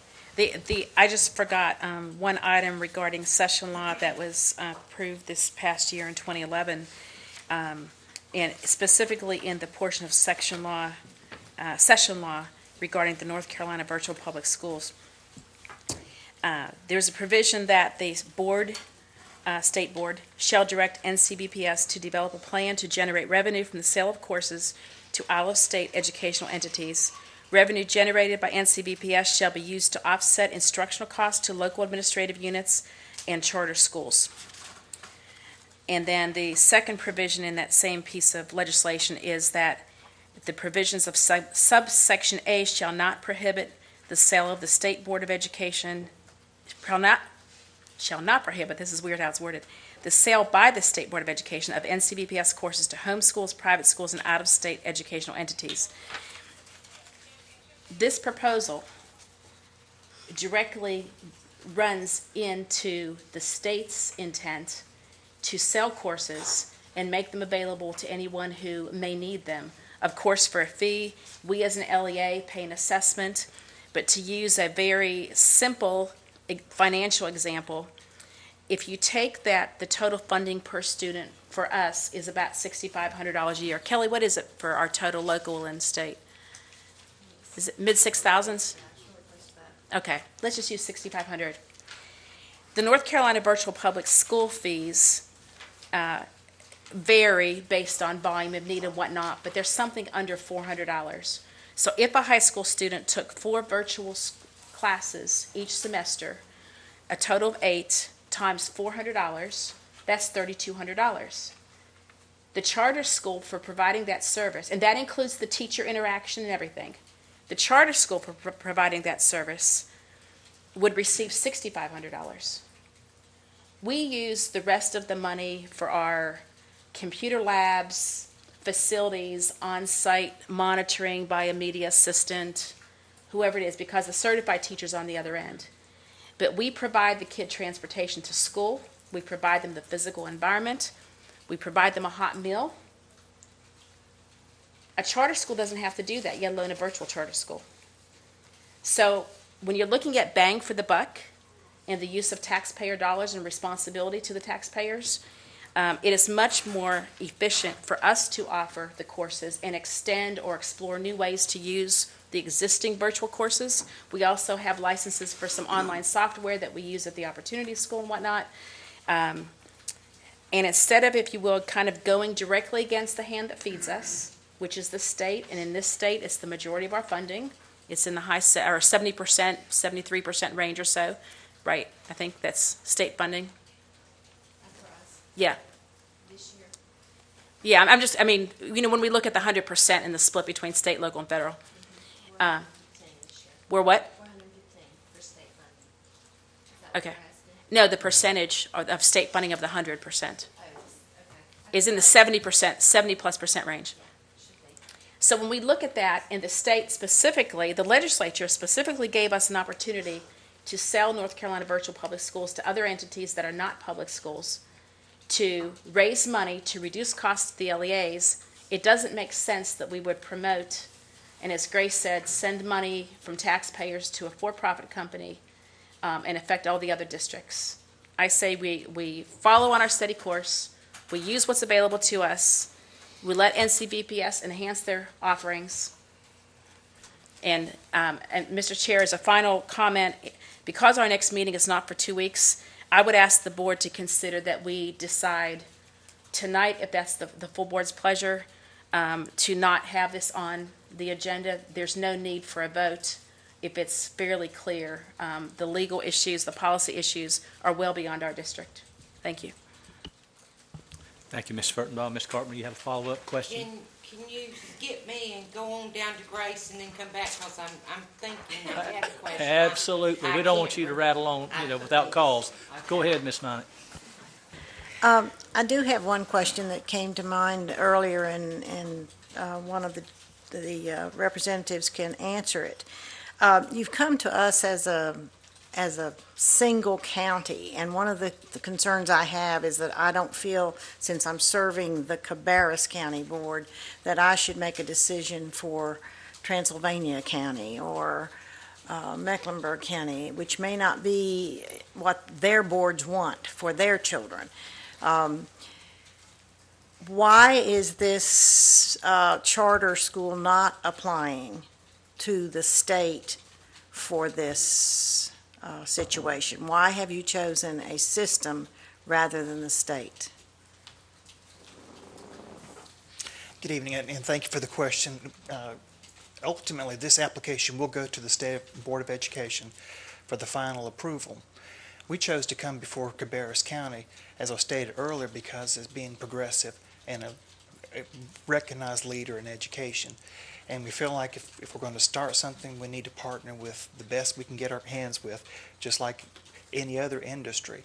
S5: I just forgot one item regarding session law that was approved this past year in 2011, and specifically in the portion of session law regarding the North Carolina Virtual Public Schools. There's a provision that the state board shall direct NCBPS to develop a plan to generate revenue from the sale of courses to out-of-state educational entities. Revenue generated by NCBPS shall be used to offset instructional costs to local administrative units and charter schools. And then the second provision in that same piece of legislation is that the provisions of subsection A shall not prohibit the sale of the State Board of Education, shall not prohibit, this is weird how it's worded, the sale by the State Board of Education of NCBPS courses to home schools, private schools, and out-of-state educational entities. This proposal directly runs into the state's intent to sell courses and make them available to anyone who may need them. Of course, for a fee, we as an LEA pay an assessment, but to use a very simple financial example, if you take that, the total funding per student for us is about $6,500 a year. Kelly, what is it for our total local and state? Is it mid-6,000s? Okay, let's just use 6,500. The North Carolina Virtual Public School fees vary based on volume of need and whatnot, but there's something under $400. So if a high school student took 4 virtual classes each semester, a total of 8 times $400, that's $3,200. The charter school for providing that service, and that includes the teacher interaction and everything, the charter school for providing that service would receive $6,500. We use the rest of the money for our computer labs, facilities, on-site monitoring by a media assistant, whoever it is, because the certified teacher's on the other end. But we provide the kid transportation to school. We provide them the physical environment. We provide them a hot meal. A charter school doesn't have to do that, yet alone a virtual charter school. So when you're looking at bang for the buck and the use of taxpayer dollars and responsibility to the taxpayers, it is much more efficient for us to offer the courses and extend or explore new ways to use the existing virtual courses. We also have licenses for some online software that we use at the Opportunity School and whatnot. And instead of, if you will, kind of going directly against the hand that feeds us, which is the state, and in this state, it's the majority of our funding. It's in the high, or 70%, 73% range or so, right? I think that's state funding. Yeah. Yeah, I mean, when we look at the 100% and the split between state, local, and federal. We're what?
S16: 415 for state funding.
S5: Okay. No, the percentage of state funding of the 100%
S16: Okay.
S5: is in the 70%, 70+% range. So when we look at that, in the state specifically, the legislature specifically gave us an opportunity to sell North Carolina Virtual Public Schools to other entities that are not public schools, to raise money to reduce costs to the LEAs. It doesn't make sense that we would promote, and as Grace said, send money from taxpayers to a for-profit company and affect all the other districts. I say we follow on our steady course, we use what's available to us, we let NCBPS enhance their offerings. And Mr. Chair, as a final comment, because our next meeting is not for 2 weeks, I would ask the board to consider that we decide tonight, if that's the full board's pleasure, to not have this on the agenda. There's no need for a vote if it's fairly clear. The legal issues, the policy issues are well beyond our district. Thank you.
S1: Thank you, Ms. Furtenbaugh. Ms. Carpenter, you have a follow-up question?
S6: can you get me and go on down to Grace and then come back, because I'm thinking I had a question.
S1: Absolutely. We don't want you to rattle on, without cause. Go ahead, Ms. Nonick.
S12: I do have one question that came to mind earlier, and one of the representatives can answer it. You've come to us as a single county, and one of the concerns I have is that I don't feel, since I'm serving the Cabarrus County Board, that I should make a decision for Transylvania County or Mecklenburg County, which may not be what their boards want for their children. Why is this charter school not applying to the state for this situation? Why have you chosen a system rather than the state?
S9: Good evening, and thank you for the question. Ultimately, this application will go to the State Board of Education for the final approval. We chose to come before Cabarrus County, as I stated earlier, because it's being progressive and a recognized leader in education. And we feel like if we're going to start something, we need to partner with the best we can get our hands with, just like any other industry.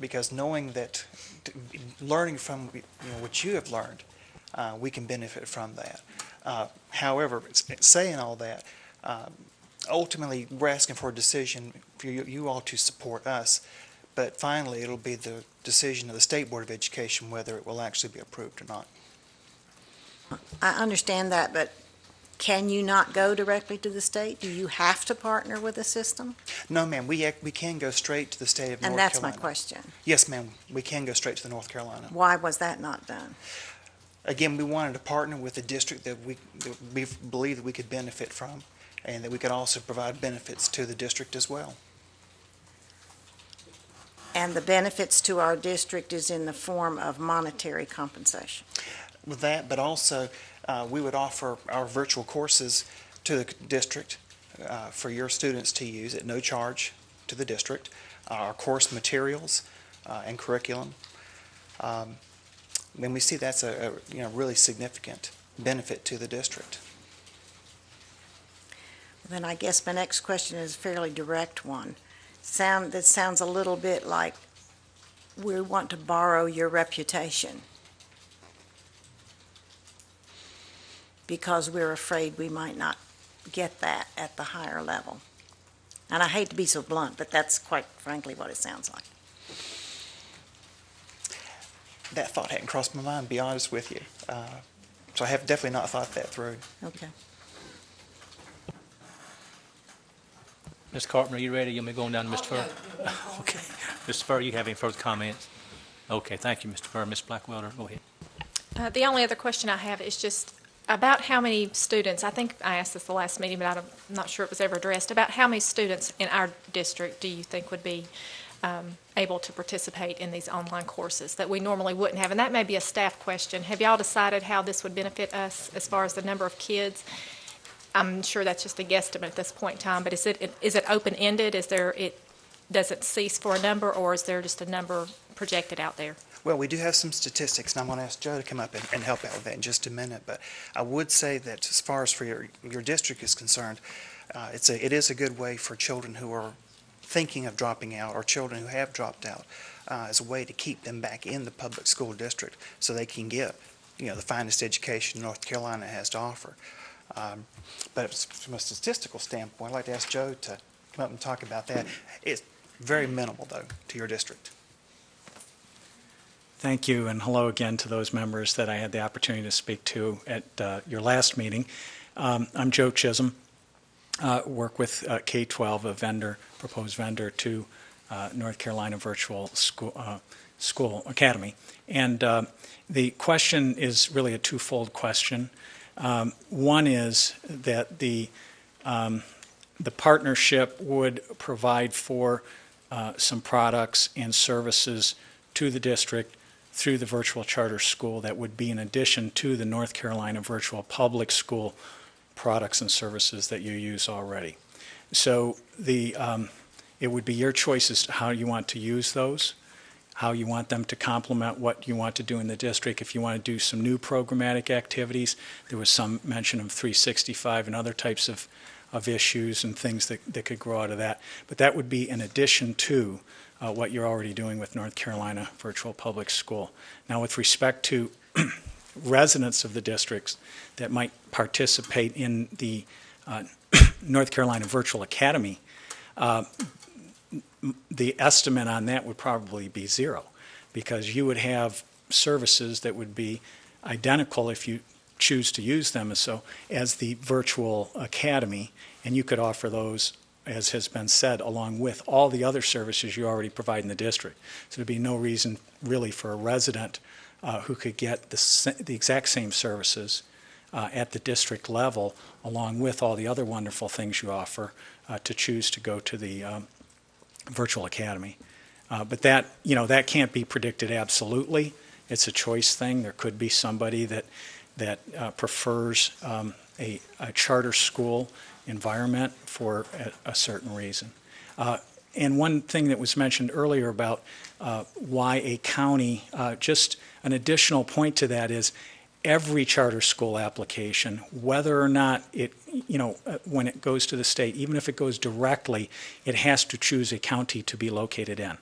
S9: Because knowing that, learning from what you have learned, we can benefit from that. However, saying all that, ultimately we're asking for a decision for you all to support us, but finally it'll be the decision of the State Board of Education whether it will actually be approved or not.
S12: I understand that, but can you not go directly to the state? Do you have to partner with a system?
S9: No, ma'am. We can go straight to the state of North Carolina.
S12: And that's my question.
S9: Yes, ma'am. We can go straight to the North Carolina.
S12: Why was that not done?
S9: Again, we wanted to partner with a district that we believe that we could benefit from, and that we could also provide benefits to the district as well.
S12: And the benefits to our district is in the form of monetary compensation.
S9: With that, but also we would offer our virtual courses to the district for your students to use at no charge to the district, our course materials and curriculum. And we see that's a really significant benefit to the district.
S12: Then I guess my next question is a fairly direct one. That sounds a little bit like we want to borrow your reputation because we're afraid we might not get that at the higher level. And I hate to be so blunt, but that's quite frankly what it sounds like.
S9: That thought hadn't crossed my mind, to be honest with you. So I have definitely not thought that through.
S12: Okay.
S1: Ms. Carpenter, are you ready? You want me going down to Mr. Furr? Okay. Mr. Furr, you have any further comments? Okay, thank you, Mr. Furr. Ms. Blackwelder, go ahead.
S14: The only other question I have is just about how many students, I think I asked this the last meeting, but I'm not sure it was ever addressed, about how many students in our district do you think would be able to participate in these online courses that we normally wouldn't have? And that may be a staff question. Have y'all decided how this would benefit us as far as the number of kids? I'm sure that's just a guesstimate at this point in time, but is it open-ended? Does it cease for a number, or is there just a number projected out there?
S9: Well, we do have some statistics, and I'm going to ask Joe to come up and help out with that in just a minute. But I would say that as far as for your district is concerned, it is a good way for children who are thinking of dropping out or children who have dropped out as a way to keep them back in the public school district so they can get the finest education North Carolina has to offer. But from a statistical standpoint, I'd like to ask Joe to come up and talk about that. It's very minimal, though, to your district.
S17: Thank you, and hello again to those members that I had the opportunity to speak to at your last meeting. I'm Joe Chisholm, work with K-12, a proposed vendor to North Carolina Virtual School Academy. And the question is really a twofold question. One is that the partnership would provide for some products and services to the district through the virtual charter school that would be in addition to the North Carolina Virtual Public School products and services that you use already. So it would be your choice as to how you want to use those. how you want them to complement what you want to do in the district. If you want to do some new programmatic activities, there was some mention of 365 and other types of issues and things that could grow out of that. But that would be in addition to what you're already doing with North Carolina Virtual Public School. Now, with respect to residents of the districts that might participate in the North Carolina Virtual Academy, the estimate on that would probably be zero, because you would have services that would be identical if you choose to use them as the virtual academy, and you could offer those, as has been said, along with all the other services you already provide in the district. So there'd be no reason really for a resident who could get the exact same services at the district level, along with all the other wonderful things you offer, to choose to go to the virtual academy. But that can't be predicted absolutely. It's a choice thing. There could be somebody that prefers a charter school environment for a certain reason. And one thing that was mentioned earlier about why a county, just an additional point to that is every charter school application, whether or not it, when it goes to the state, even if it goes directly, it has to choose a county to be located in.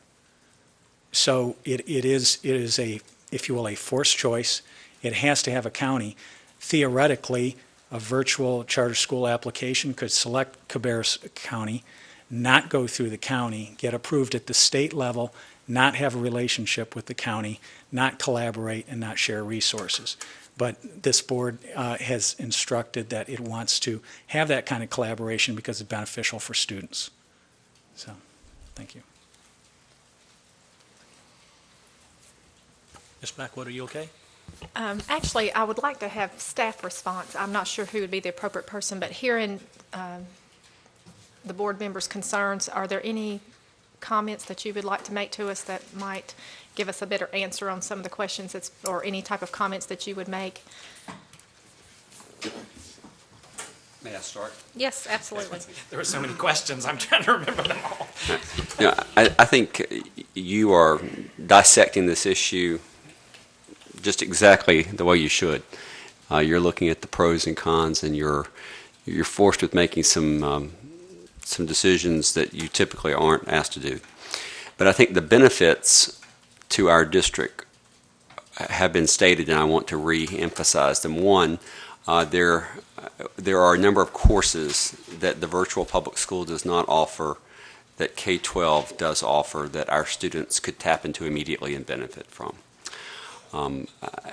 S17: So it is a, if you will, a forced choice. It has to have a county. Theoretically, a virtual charter school application could select Cabarrus County, not go through the county, get approved at the state level, not have a relationship with the county, not collaborate, and not share resources. But this board has instructed that it wants to have that kind of collaboration because it's beneficial for students. So, thank you.
S1: Ms. Blackwood, are you okay?
S14: Actually, I would like to have staff response. I'm not sure who would be the appropriate person, but hearing the board members' concerns, are there any comments that you would like to make to us that might give us a better answer on some of the questions or any type of comments that you would make?
S18: May I start?
S14: Yes, absolutely.
S8: There were so many questions. I'm trying to remember them all.
S18: I think you are dissecting this issue just exactly the way you should. You're looking at the pros and cons, and you're forced with making some decisions that you typically aren't asked to do. But I think the benefits to our district have been stated, and I want to re-emphasize them. One, there are a number of courses that the virtual public school does not offer that K-12 does offer that our students could tap into immediately and benefit from. When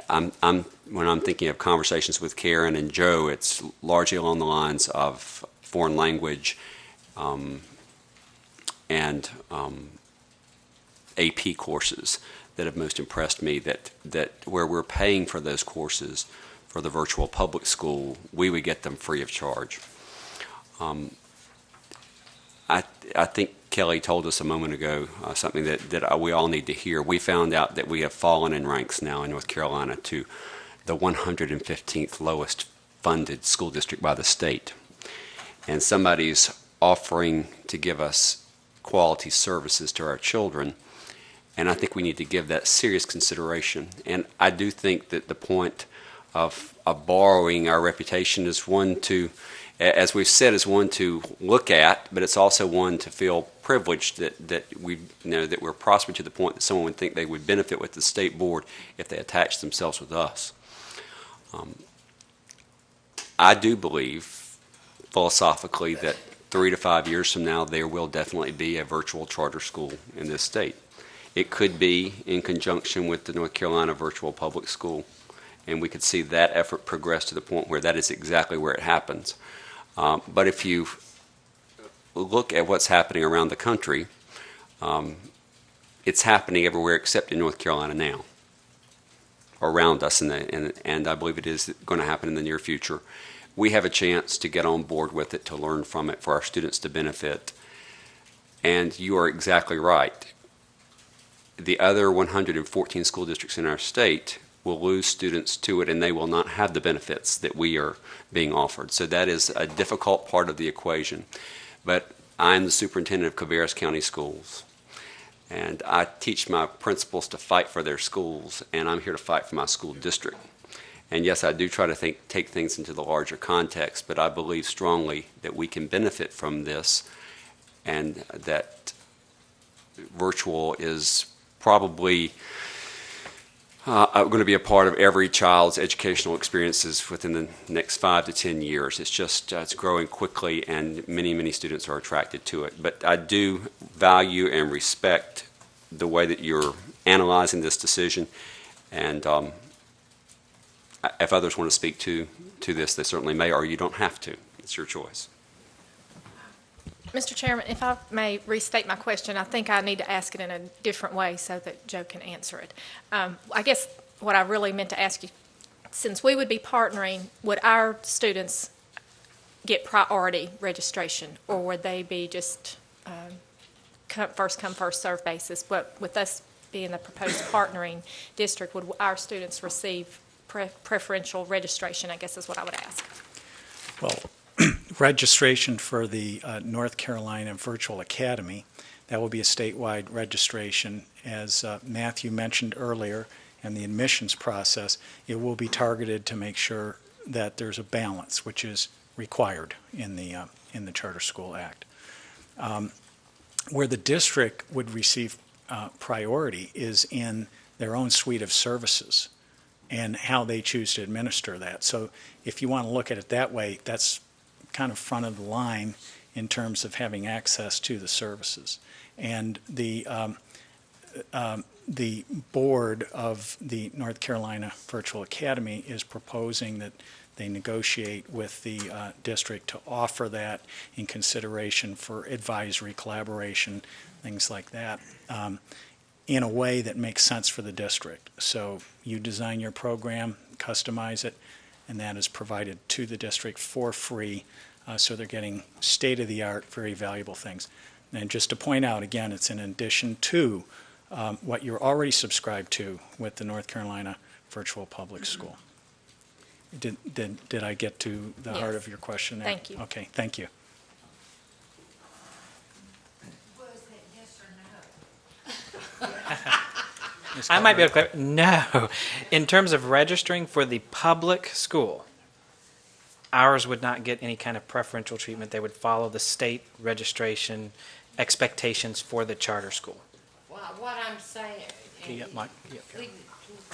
S18: I'm thinking of conversations with Karen and Joe, it's largely along the lines of foreign language and AP courses that have most impressed me, that where we're paying for those courses for the virtual public school, we would get them free of charge. I think Kelly told us a moment ago something that we all need to hear. We found out that we have fallen in ranks now in North Carolina to the 115th lowest funded school district by the state. And somebody's offering to give us quality services to our children, and I think we need to give that serious consideration. And I do think that the point of borrowing our reputation is one to, as we've said, is one to look at, but it's also one to feel privileged that we that we're prosperous to the point that someone would think they would benefit with the state board if they attached themselves with us. I do believe philosophically that 3 to 5 years from now there will definitely be a virtual charter school in this state. It could be in conjunction with the North Carolina Virtual Public School, and we could see that effort progress to the point where that is exactly where it happens. But if you look at what's happening around the country, it's happening everywhere except in North Carolina now, around us, and I believe it is going to happen in the near future. We have a chance to get on board with it, to learn from it, for our students to benefit. And you are exactly right. The other 114 school districts in our state will lose students to it, and they will not have the benefits that we are being offered. So that is a difficult part of the equation. But I'm the superintendent of Cabarrus County Schools. And I teach my principals to fight for their schools, and I'm here to fight for my school district. And yes, I do try to take things into the larger context, but I believe strongly that we can benefit from this, and that virtual is probably going to be a part of every child's educational experiences within the next 5 to 10 years. It's just, it's growing quickly, and many, many students are attracted to it. But I do value and respect the way that you're analyzing this decision, and if others want to speak to this, they certainly may, or you don't have to. It's your choice.
S14: Mr. Chairman, if I may restate my question, I think I need to ask it in a different way so that Joe can answer it. I guess what I really meant to ask you, since we would be partnering, would our students get priority registration, or would they be just first come, first served basis? But with us being the proposed partnering district, would our students receive preferential registration, I guess is what I would ask.
S17: Well, registration for the North Carolina Virtual Academy, that will be a statewide registration. As Matthew mentioned earlier, in the admissions process, it will be targeted to make sure that there's a balance, which is required in the Charter School Act. Where the district would receive priority is in their own suite of services and how they choose to administer that. So if you want to look at it that way, that's kind of front of the line in terms of having access to the services. And the board of the North Carolina Virtual Academy is proposing that they negotiate with the district to offer that in consideration for advisory collaboration, things like that, in a way that makes sense for the district. So you design your program, customize it, and that is provided to the district for free. So they're getting state-of-the-art, very valuable things. And just to point out, again, it's in addition to what you're already subscribed to with the North Carolina Virtual Public School. Did I get to the heart of your question there?
S14: Thank you.
S17: Okay, thank you.
S8: I might be able to clarify. No. In terms of registering for the public school, ours would not get any kind of preferential treatment. They would follow the state registration expectations for the charter school.
S6: Well, what I'm saying...
S17: Can you get Mike?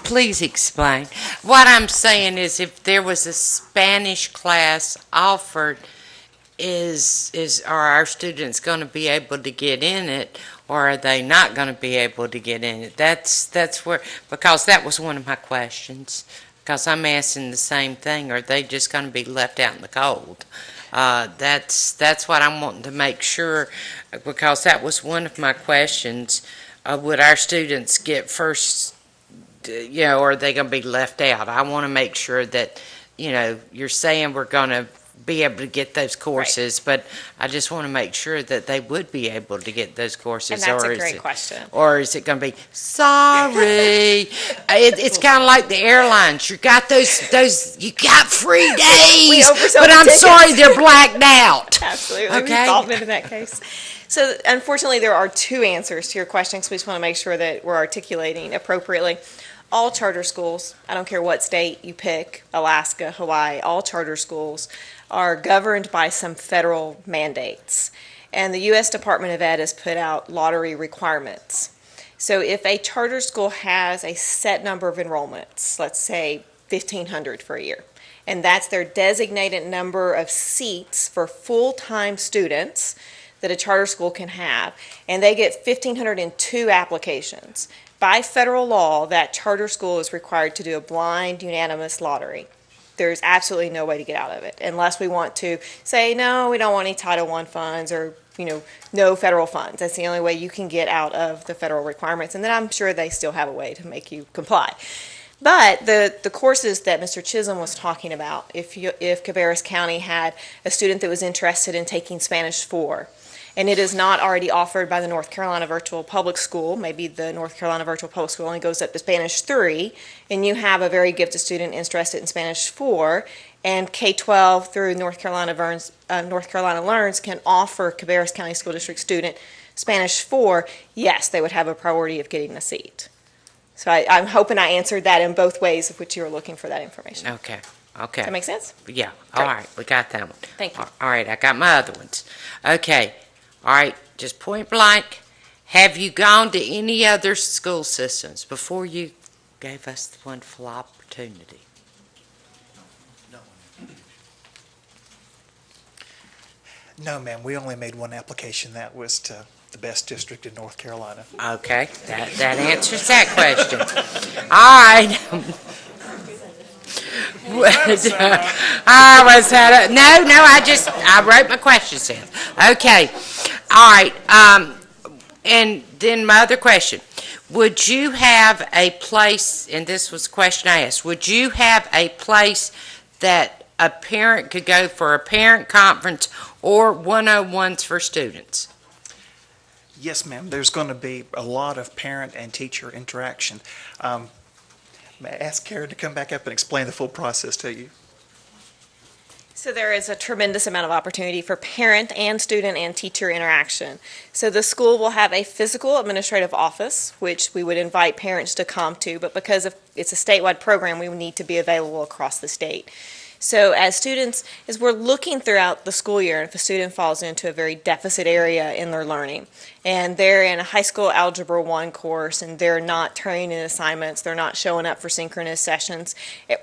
S6: Please explain. What I'm saying is if there was a Spanish class offered, are our students going to be able to get in it, or are they not going to be able to get in it? That's where, because that was one of my questions. Because I'm asking the same thing. Are they just going to be left out in the cold? That's what I'm wanting to make sure, because that was one of my questions. Would our students get first, or are they going to be left out? I want to make sure that, you're saying we're going to be able to get those courses, but I just want to make sure that they would be able to get those courses.
S15: And that's a great question.
S6: Or is it going to be, sorry, it's kind of like the airlines. You got you got free days, but I'm sorry, they're blacked out.
S15: Absolutely,
S6: okay?
S15: We solved it in that case. So unfortunately, there are two answers to your question, so we just want to make sure that we're articulating appropriately. All charter schools, I don't care what state you pick, Alaska, Hawaii, all charter schools are governed by some federal mandates. And the U.S. Department of Ed has put out lottery requirements. So if a charter school has a set number of enrollments, let's say 1,500 for a year, and that's their designated number of seats for full-time students that a charter school can have, and they get 1,502 applications. By federal law, that charter school is required to do a blind, unanimous lottery. There's absolutely no way to get out of it unless we want to say, no, we don't want any Title I funds or, no federal funds. That's the only way you can get out of the federal requirements. And then I'm sure they still have a way to make you comply. But the courses that Mr. Chisholm was talking about, if Cabarrus County had a student that was interested in taking Spanish 4, and it is not already offered by the North Carolina Virtual Public School, maybe the North Carolina Virtual Public School only goes up to Spanish 3, and you have a very gifted student interested in Spanish 4, and K-12 through North Carolina Learns can offer Cabarrus County School District student Spanish 4, yes, they would have a priority of getting a seat. So I'm hoping I answered that in both ways of which you were looking for that information.
S6: Okay,
S15: Does
S6: okay.
S15: that make sense?
S6: Yeah, all
S15: Great.
S6: right, we got that one.
S15: Thank you.
S6: All right, I got my other ones. Okay, all right, just point blank, have you gone to any other school systems before you gave us the wonderful opportunity?
S9: No, ma'am, we only made one application. That was to the best district in North Carolina.
S6: Okay, that answers that question. All right. I wrote my questions in. Okay, all right, and then my other question. Would you have a place, and this was a question I asked, would you have a place that a parent could go for a parent conference or 101s for students?
S9: Yes, ma'am, there's going to be a lot of parent and teacher interaction. May I ask Karen to come back up and explain the full process to you?
S15: So there is a tremendous amount of opportunity for parent and student and teacher interaction. So the school will have a physical administrative office, which we would invite parents to come to, but because it's a statewide program, we need to be available across the state. So as students, as we're looking throughout the school year, if a student falls into a very deficit area in their learning, and they're in a high school Algebra 1 course, and they're not turning in assignments, they're not showing up for synchronous sessions,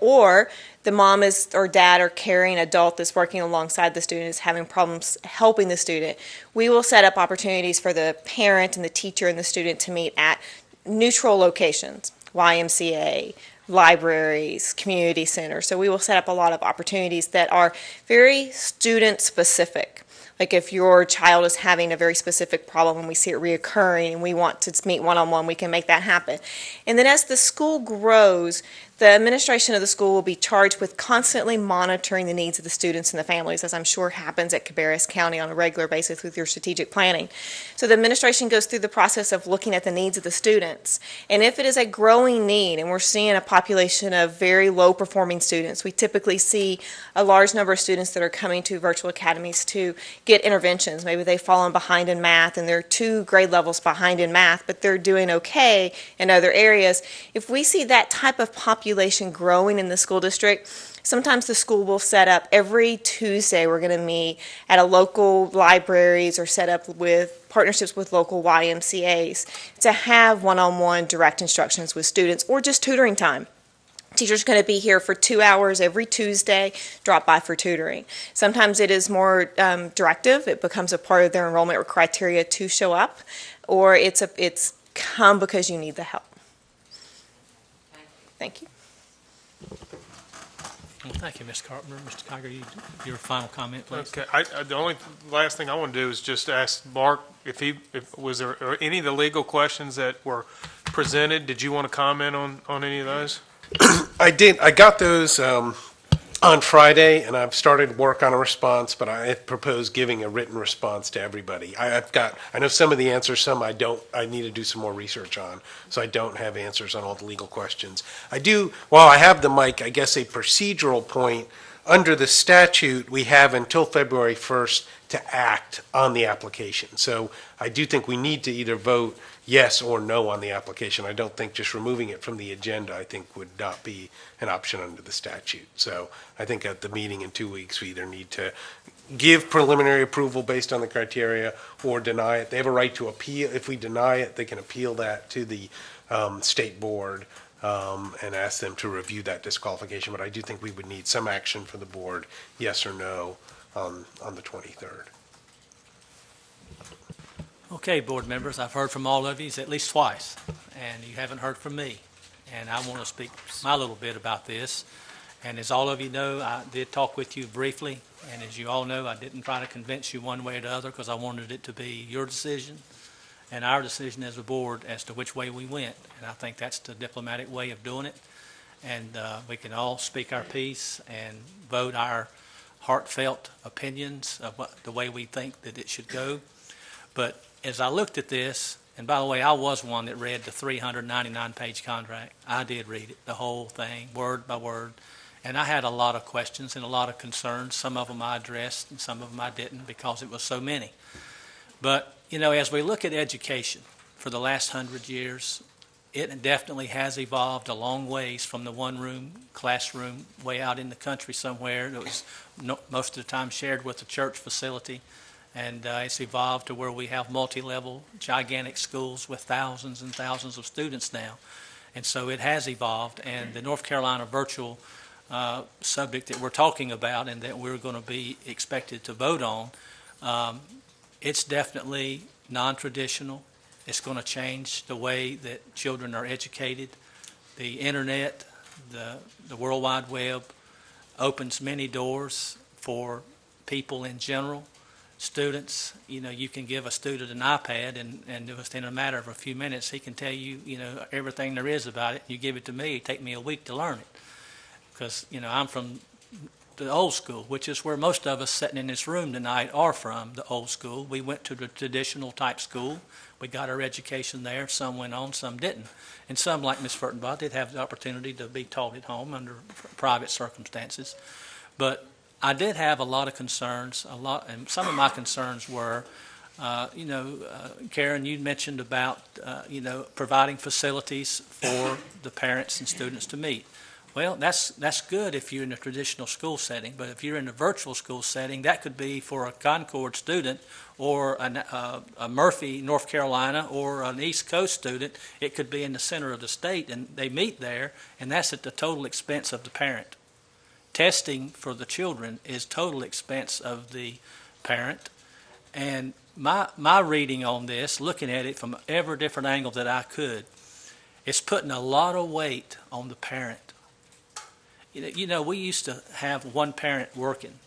S15: or the mom is or dad or caring adult that's working alongside the student is having problems helping the student, we will set up opportunities for the parent and the teacher and the student to meet at neutral locations, YMCA, libraries, community centers. So we will set up a lot of opportunities that are very student specific. Like if your child is having a very specific problem and we see it reoccurring and we want to meet one-on-one, we can make that happen. And then as the school grows, the administration of the school will be charged with constantly monitoring the needs of the students and the families, as I'm sure happens at Cabarrus County on a regular basis with your strategic planning. So the administration goes through the process of looking at the needs of the students. And if it is a growing need, and we're seeing a population of very low-performing students, we typically see a large number of students that are coming to virtual academies to get interventions. Maybe they've fallen behind in math, and they're 2 grade levels behind in math, but they're doing okay in other areas. If we see that type of population growing in the school district, sometimes the school will set up every Tuesday, we're going to meet at a local libraries or set up with partnerships with local YMCAs to have one-on-one direct instructions with students or just tutoring time. Teacher's going to be here for 2 hours every Tuesday, drop by for tutoring. Sometimes it is more directive. It becomes a part of their enrollment criteria to show up, or it's come because you need the help. Thank you.
S1: Well, thank you, Ms. Carpenter. Mr. Kiger, your final comment, please.
S2: Okay, the only last thing I want to do is just ask Mark if was there any of the legal questions that were presented. Did you want to comment on any of those?
S19: I did. I got those on Friday, and I've started work on a response, but I propose giving a written response to everybody. I know some of the answers, some I don't. I need to do some more research on, so I don't have answers on all the legal questions. I do, while I have the mic, I guess a procedural point. Under the statute, we have until February 1st to act on the application. So I do think we need to either vote yes or no on the application. I don't think just removing it from the agenda, I think, would not be an option under the statute. So I think at the meeting in 2 weeks, we either need to give preliminary approval based on the criteria or deny it. They have a right to appeal. If we deny it, they can appeal that to the state board and ask them to review that disqualification. But I do think we would need some action from the board, yes or no, on the 23rd.
S1: Okay, board members, I've heard from all of you at least twice, and you haven't heard from me. And I want to speak my little bit about this. And as all of you know, I did talk with you briefly, and as you all know, I didn't try to convince you one way or the other because I wanted it to be your decision and our decision as a board as to which way we went. And I think that's the diplomatic way of doing it. And we can all speak our piece and vote our heartfelt opinions of the way we think that it should go. But as I looked at this, and by the way, I was one that read the 399-page contract. I did read it, the whole thing, word by word. And I had a lot of questions and a lot of concerns. Some of them I addressed and some of them I didn't because it was so many. But, as we look at education for the last 100 years, it definitely has evolved a long ways from the one-room classroom way out in the country somewhere that was most of the time shared with a church facility. And it's evolved to where we have multi-level, gigantic schools with thousands and thousands of students now. And so it has evolved, and the North Carolina virtual subject that we're talking about and that we're going to be expected to vote on, it's definitely non-traditional. It's going to change the way that children are educated. The internet, the World Wide Web opens many doors for people in general. Students, you can give a student an iPad and within a matter of a few minutes, he can tell you, everything there is about it. You give it to me, it'd take me a week to learn it. Because, I'm from the old school, which is where most of us sitting in this room tonight are from, the old school. We went to the traditional type school. We got our education there. Some went on, some didn't. And some, like Ms. Furtenbach, did have the opportunity to be taught at home under private circumstances. But I did have a lot of concerns, and some of my concerns were, Karen, you mentioned about, providing facilities for the parents and students to meet. Well, that's good if you're in a traditional school setting, but if you're in a virtual school setting, that could be for a Concord student or a Murphy, North Carolina, or an East Coast student. It could be in the center of the state, and they meet there, and that's at the total expense of the parent. Testing for the children is total expense of the parent, and my reading on this, looking at it from every different angle that I could, it's putting a lot of weight on the parent. We used to have one parent working,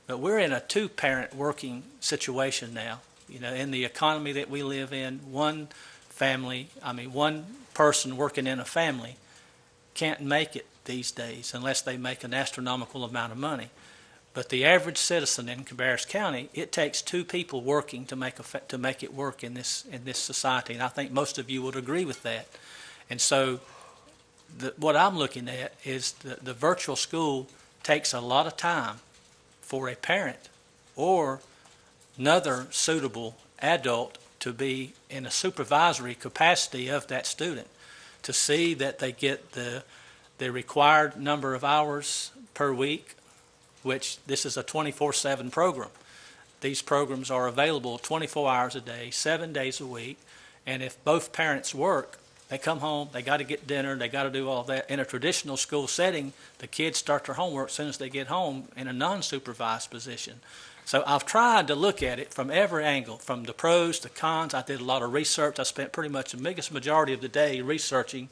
S1: but we're in a two-parent working situation now. In the economy that we live in, one person working in a family can't make it these days unless they make an astronomical amount of money. But the average citizen in Cabarrus County, it takes two people working to make it work in this society, and I think most of you would agree with that. And so what I'm looking at is the virtual school takes a lot of time for a parent or another suitable adult to be in a supervisory capacity of that student to see that they get the required number of hours per week, which this is a 24/7 program. These programs are available 24 hours a day, 7 days a week, and if both parents work, they come home, they got to get dinner, they got to do all that. In a traditional school setting, the kids start their homework as soon as they get home in a non-supervised position. So I've tried to look at it from every angle, from the pros to cons. I did a lot of research. I spent pretty much the biggest majority of the day researching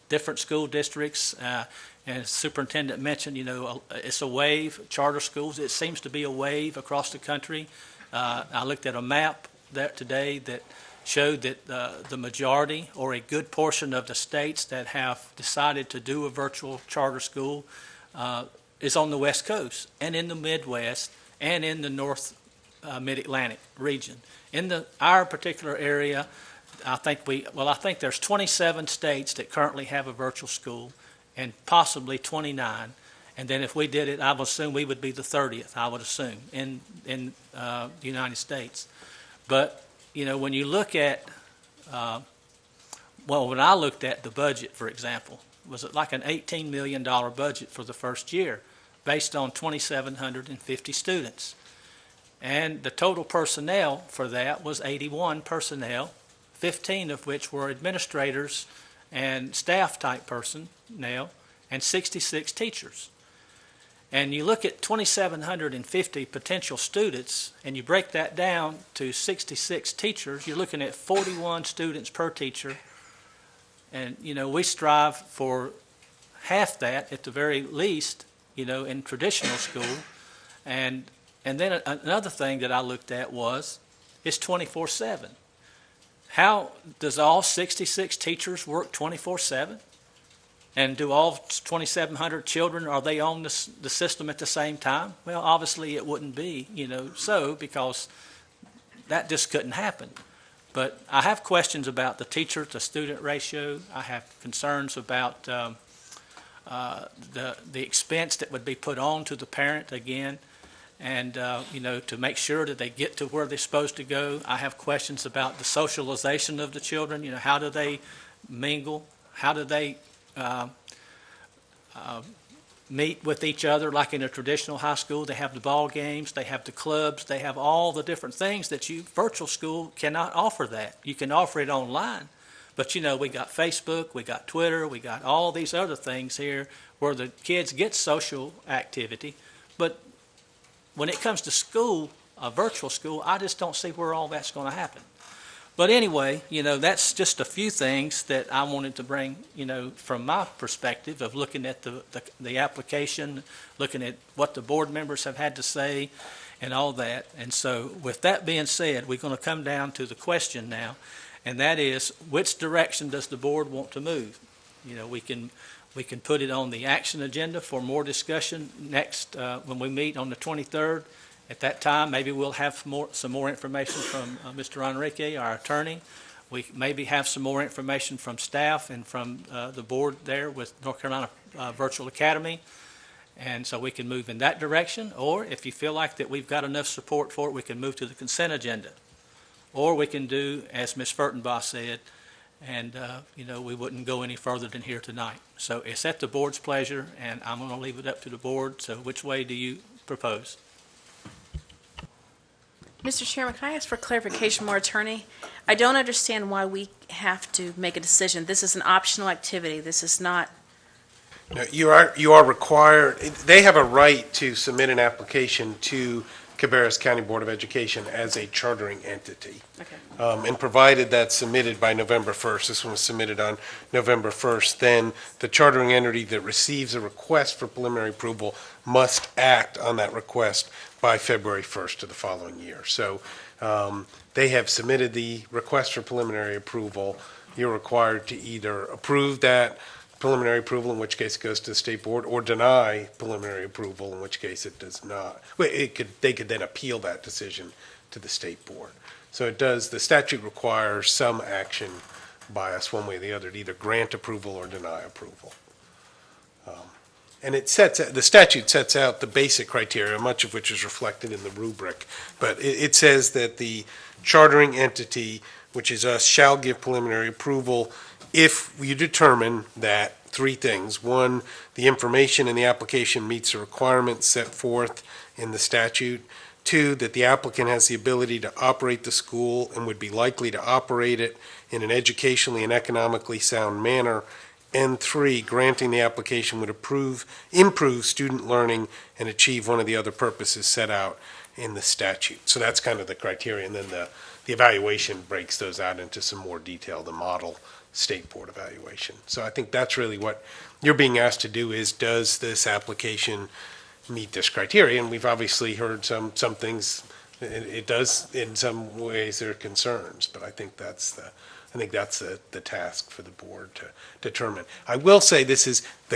S1: different school districts. And the superintendent mentioned, it's a wave, charter schools. It seems to be a wave across the country. I looked at a map there today that showed that the majority or a good portion of the states that have decided to do a virtual charter school is on the West Coast and in the Midwest and in the North Mid-Atlantic region. In our particular area, I think there's 27 states that currently have a virtual school and possibly 29. And then if we did it, I would assume we would be the 30th, I would assume, in the United States. But when you look at, when I looked at the budget, for example, was it like an $18 million budget for the first year based on 2,750 students. And the total personnel for that was 81 personnel, 15 of which were administrators and staff type personnel, and 66 teachers. And you look at 2,750 potential students, and you break that down to 66 teachers, you're looking at 41 students per teacher. And, we strive for half that at the very least, in traditional school. And then another thing that I looked at was, it's 24/7. How does all 66 teachers work 24/7? And do all 2,700 children, are they on the system at the same time? Well, obviously it wouldn't be, because that just couldn't happen. But I have questions about the teacher to student ratio. I have concerns about the expense that would be put on to the parent again. and, to make sure that they get to where they're supposed to go. I have questions about the socialization of the children, how do they mingle? How do they meet with each other like in a traditional high school? They have the ball games, they have the clubs, they have all the different things that virtual school cannot offer that. You can offer it online, but we got Facebook, we got Twitter, we got all these other things here where the kids get social activity. But when it comes to school, a virtual school, I just don't see where all that's going to happen. But anyway, that's just a few things that I wanted to bring, from my perspective of looking at the application, looking at what the board members have had to say and all that. And so with that being said, we're going to come down to the question now, and that is, which direction does the board want to move? We can put it on the action agenda for more discussion next, when we meet on the 23rd. At that time, maybe we'll have some more information from Mr. Enrique, our attorney. We maybe have some more information from staff and from the board there with North Carolina Virtual Academy. And so we can move in that direction. Or if you feel like that we've got enough support for it, we can move to the consent agenda. Or we can do, as Ms. Furtenbaugh said, and we wouldn't go any further than here tonight. So it's at the board's pleasure, and I'm going to leave it up to the board. So which way do you propose?
S5: Mr. Chairman, can I ask for clarification more, attorney? I don't understand why we have to make a decision. This is an optional activity. This is not.
S19: No, you are required, they have a right to submit an application to Cabarrus County Board of Education as a chartering entity.
S5: Okay.
S19: And provided that's submitted by November 1st, this one was submitted on November 1st, then the chartering entity that receives a request for preliminary approval must act on that request by February 1st of the following year. So they have submitted the request for preliminary approval. You're required to either approve that preliminary approval, in which case it goes to the state board, or deny preliminary approval, in which case it does not. They could then appeal that decision to the state board. So the statute requires some action by us one way or the other to either grant approval or deny approval. And the statute sets out the basic criteria, much of which is reflected in the rubric. But it says that the chartering entity, which is us, shall give preliminary approval if you determine that three things. One, the information in the application meets the requirements set forth in the statute. Two, that the applicant has the ability to operate the school and would be likely to operate it in an educationally and economically sound manner. And three, granting the application would improve student learning and achieve one of the other purposes set out in the statute. So that's kind of the criteria. And then the evaluation breaks those out into some more detail, the model state board evaluation. So I think that's really what you're being asked to do is, does this application meet this criteria? And we've obviously heard some things, it does in some ways there are concerns, but I think that's the task for the board to determine. I will say the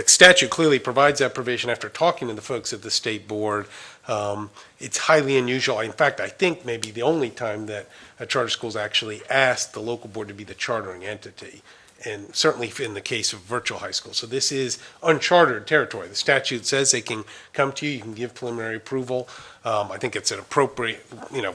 S19: statute clearly provides that provision after talking to the folks at the state board. It's highly unusual. In fact, I think maybe the only time that a charter school's actually asked the local board to be the chartering entity, and certainly in the case of virtual high school. So this is unchartered territory. The statute says they can come to you can give preliminary approval. I think it's an appropriate,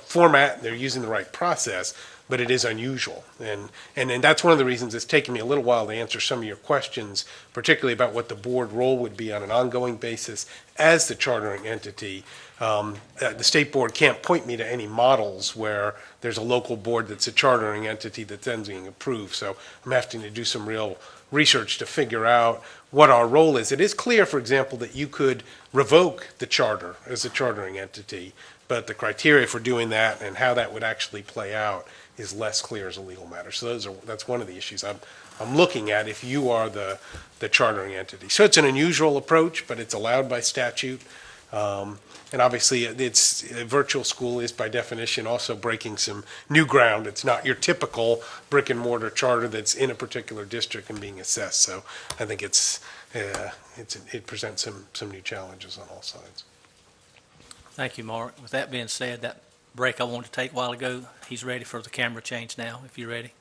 S19: format. They're using the right process, but it is unusual. And that's one of the reasons it's taken me a little while to answer some of your questions, particularly about what the board role would be on an ongoing basis as the chartering entity. The state board can't point me to any models where there's a local board that's a chartering entity that's then being approved. So I'm having to do some real research to figure out what our role is. It is clear, for example, that you could revoke the charter as a chartering entity, but the criteria for doing that and how that would actually play out is less clear as a legal matter. So that's one of the issues I'm looking at if you are the chartering entity. So it's an unusual approach, but it's allowed by statute. And obviously, a virtual school is by definition also breaking some new ground. It's not your typical brick and mortar charter that's in a particular district and being assessed. So I think it presents some new challenges on all sides.
S1: Thank you, Mark. With that being said, that break I wanted to take a while ago, he's ready for the camera change now, if you're ready.